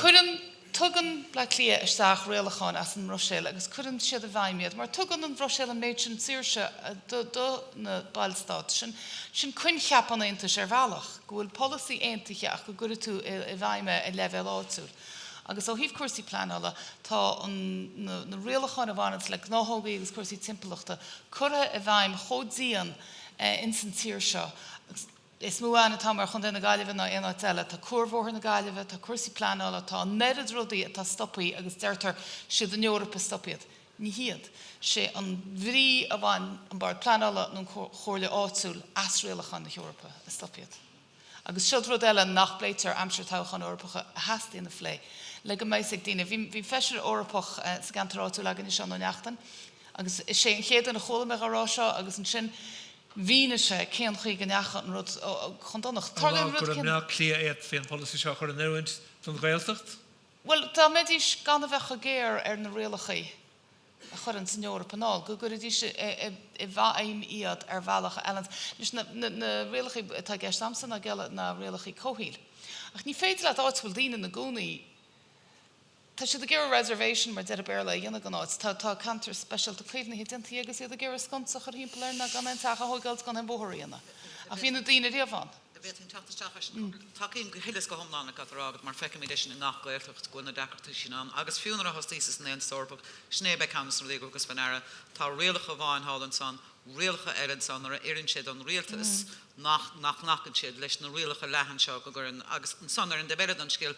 Speaker 2: Chuann tugan le clia isteach réalachán as an Rosil agus chuann siad a bhaimiad, mar tugan an Rosil an méid sin tíirse do na bailstad sin chuin cheap an aontas ar bhealach, go bhfuil policy aontaithe ach go gura tú i bhaime i level áitiúil. Agus ó híomh cuasaí planála tá na réalachán a bhaint le gnáthógaí agus cuasaí timpachta cura i bhaim chódíon in san tíir seo. Is múana tá mar chun na gaiileh na éana teile, tá cuarmhór na gaiileh, tá cuasaí planála, tá nead rudaí tá stoppaí agus deirtar siad an Eorpa stoppiad. Ní hiad sé an bhrí a bhain an bar planála nó chóirle áitiúil as réalachan na Eorpa a stoppiad. Agus siad rud eile nach bléitar amsir táchan Eorpacha a heasta ina phlé. Le go méid ag daine, bhí feisir Eorpach sa gantar áitiúil agan is an neachtain, agus is sé an chéad an chola me ará seo agus an sin Víne sé céan chuí gneachcha an rud chundannach.
Speaker 1: Gur mná clia éad féin policy seo chur an nuint don Gaeltacht?
Speaker 2: Well, tá méidís gan a bheitcha géir ar na réalachaí a chur an san Eorpa ná, go gur dí i bhaim iad ar bhealacha eile. Nus na réalachaí tá gceist amsan a geile na réalachaí Coille. Ach ní féidir le áitiúil daine na gúnaí tá siad a ggéir reservation mar dead a bearla dhéanana gan áit, tá cantar specialta clíomhnaí dintí agus iad a ggéir sconsa chu hímpla na gan antacha hógáilt gan an bóthíanana. A bhí na daine riamháin.
Speaker 4: Bheitn takeíim go hiiles go homlána Ghadhra mar feice mí sin nach Gaeltacht go na decartú sin an agus fiúnar a hostíos na Eorpach snébe camas na agus fanara tá réalacha bháin hálan san réalacha eile san ar éann siad an réaltas nach siad leis na réalacha lehan seo go gur agus an san ar an debead an scéil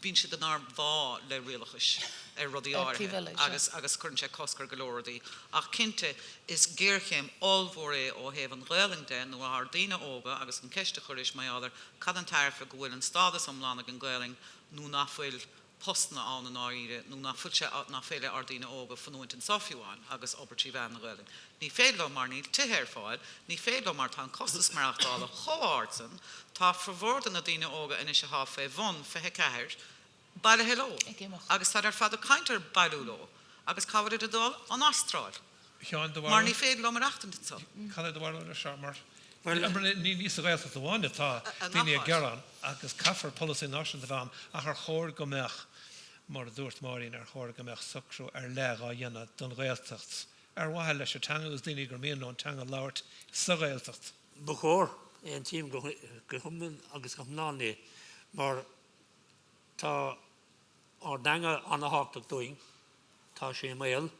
Speaker 4: bín siad an ar bhá le réalachas ar rudí áirithe agus chun sé coscar golóirí. Ach cinnte is géarchéim allmhór ó héh an gháiling den nó ar daine óga agus an ceiste chuiris maiáidir cad an tairfa go bhfuil an stádas amlána an gháiling nó nach bhfuil postna an an áire nó nach futse nach féile ar daine óga fanúint an sofiúáin agus obertí bhean na gháiling. Ní féadlo mar ní tithir fáil, ní féadlo mar tá costas marachtála choáirsan tá forhórdan na daine óga ina se há fé bhon fethe ceir baile heló. Agus tá ar fad a caiintear bailúló agus cabhad a dul an Astráil. Mar ní féadlo mar achtan sa.
Speaker 1: Chaile do bhar se mar. Ní níos a réalta do bháine tá daine a gearán agus caafar policy náisiúnta bheam a th chóir go meach mar a dúirt Máirín ar chóir go meach sucrú ar le á dhéanana don Gaeltacht. Ar bhaithe leis a teanga gus daoine gur míon an teanga labhart sa Gaeltacht.
Speaker 5: Bachór an tíim go thummin agus go náné mar tá á danga an háach doing tá sé mail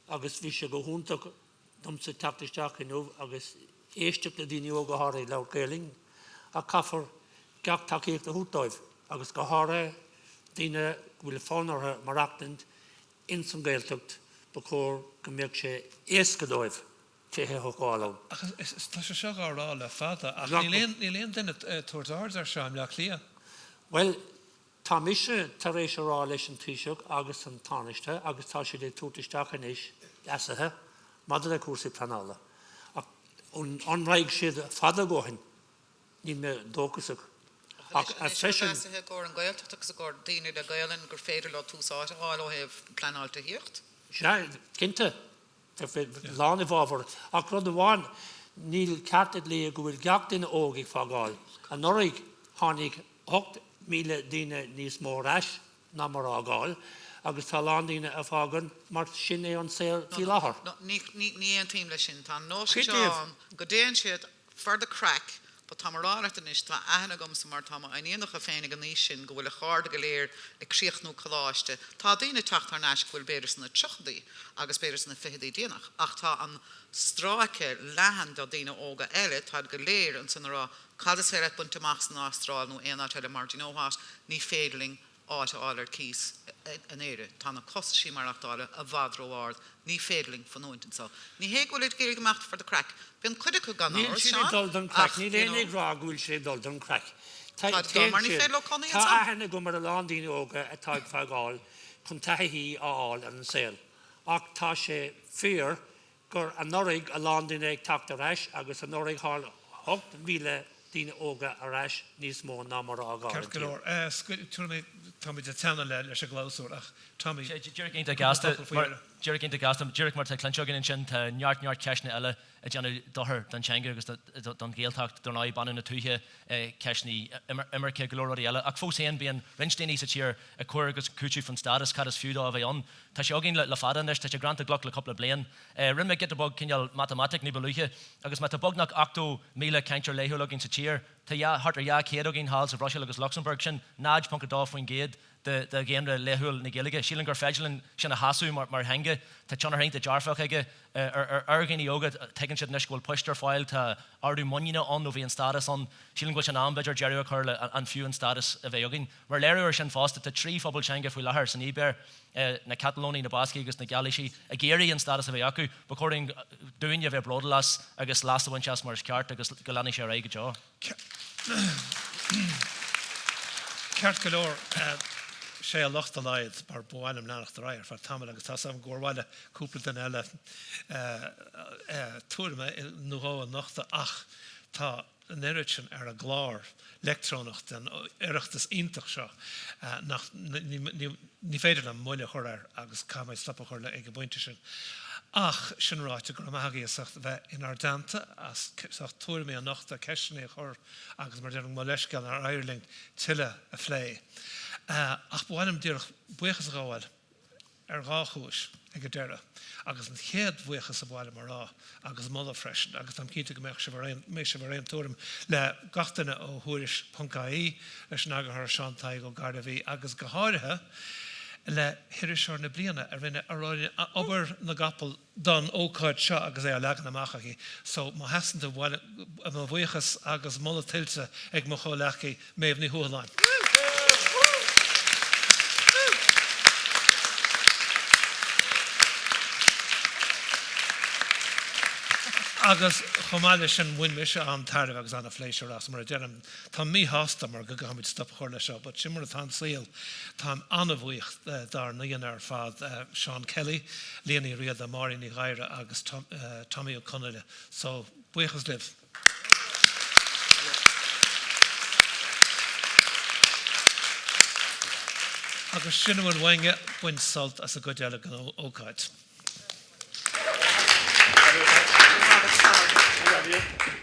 Speaker 5: agus bhí sé go húntaach dom sa taptaisteach inmh agus éisteach le daine óga hára le Gaeling a caafar ceach tacaíocht a hútáibh agus go hára daine bhfuil fánartha mar achtant in san Gaeltacht bachór go mbeadh sé éascadóibh tithe choáil.
Speaker 1: Agus tá sé seo rá le fada ach ní léon duine tuairtáir ar seáim le clia.
Speaker 5: Well, tá mise tar éis rá leis an tuiseach agus an táiste agus tá sé dé tútaisteach inis asathe mad le cuasaí planála. An raig siad fada gohin ní me dócasach.
Speaker 4: Go an Gaeltacht agus go daine le Gaelan gur féidir le túsáid áil ó heh planáilta hiocht?
Speaker 5: Cinnte lána bháhar ach rud bháin níl ceartad lí go bhfuil ceach duine ógaigh fágáil. An noraigh tháinig 8,000 duine níos mór eis ná mar ágáil agus tá lán duine a fágan mar sin é an saoil tí láthair.
Speaker 4: Ní an tíim lei sin tá nó Seán go déan siad for the crack Ba tamarálachtain is tá aithne gom sa mar tama aíonach a féinnig an níos sin go bhfuil a cháda go léir ag críochnú choláiste. Tá daoine Tráchtaire neis bhfuil beidir sanna tuchdaí agus beidir sanna fichdaí déanach. Ach tá an stráice lehan do daoine óga eile tá go léir an sanna rá cad is féile buntamach san Ástráil nó éana teile Martin óhás ní féidirling áte álar cís an éire. Tá na costa sí mar achtáile a bhadróáard ní féidirling fan nóintin so. Ní hé go léir géir gemacht for the crack. Bhíon cuide go gan
Speaker 5: Níl siad dul don crack, ní léananig rá gúil sé dul don crack. Tá
Speaker 4: mar ní féidir le conaí an
Speaker 5: Tá aithne go mar a landíine óga a táid fágáil chun taithí áil an saoil. Ach tá sé fear gur an norig a landíine ag tacht a reis agus an norig hall 8,000 díine óga a reis níos mó ná mar ágáil.
Speaker 1: Ceart go leor. Tommy de tena leis a glásúr ach Tommy.
Speaker 3: Dúirc ínta gastam, dúirc mar clanseogan in sin tá neart ceisna eile a deanú dothir don teanga agus don géaltacht don áid banú na túthe ceisní imirce glóirí eile. Ach fós éon bíon rinsdaoine sa tír a cuair agus cúteú fan stadas cad is fiúdá a bheith an. Tá sé agin le fadan tá sé granta gloch le coppla blian. Rinne get a bog cinneal matematic ní beluche agus me tá bognach 8,000 ceintear léthúlagin sa tír. Tá hartar céad agin háil sa Bhroisil agus Luxembourg sin náid punca dá faoin géad de géanra léthúil na Gaeilge. Sílan gur féidirlinn sin a hasú mar henge tá teanna haint a Iarfheisire aige argan í ógad tegann siad nes bhfuil puistar fáil tá ardú muíine an nó bhí an stadas an sílan go sin anbeidir Jerry chuir an fiú an stadas a bheith agin. Mar léirúir sin fásta tá trí phobal teanga faoi lethir san íbeir na Catalóní na Basci agus na Gailísí a géirí an stadas a bheith acu, becording dúine a bheith brodalas agus lástahain seas mar ceart agus go leanna sé aige deo.
Speaker 1: Ceart go leor sé a locht a laid mar bháilim leanach rair far tamil agus tá sam górháile cúpla den eile túirme nóá an nachta ach tá an éiritin ar a glár lectrónacht den iireachtas ítach seo ní féidir an muile chuir agus cáid stoppa chuir le ag buinte sin. Ach sin ráite gur maithagaí sacht bheith in ardanta as túirmí an nachta ceisina chur agus mar dearm leiscean ar Ireland tiile a phlé. Ach bhhainm dúirch buchas gáil ar gáchúis ag go deire agus an chéad buchas a bhhaile mar rá agus mulla freisin agus am cínta go mé se bhar réon túirm le gatainine ó thuairisc.ie leis an agathar Seán go Ghadhra agus go háirithe le hiiriseir na bliana ar rinne aráine obair na gapal don ócáid seo agus é a legan amachchaí. So má heasananta bhile a bhuichas agus mulla tiltte ag mo cholechaí méobh ní thualáin. Agus chomáile sin bhain se an tairh agus anna fléisir as mar a dearm tá mí hásta mar go gaid stop chuir le seo, but simar tá síl tá anna bhuaocht dar naon ar fad Seán Kelly, Líanaí Riada Máirín Ghadhra agus Tomaí ó Coille. So buchas libh. Agus sin bhfuil wainge buin salt as a go deala gan ócáid.
Speaker 5: Yeah.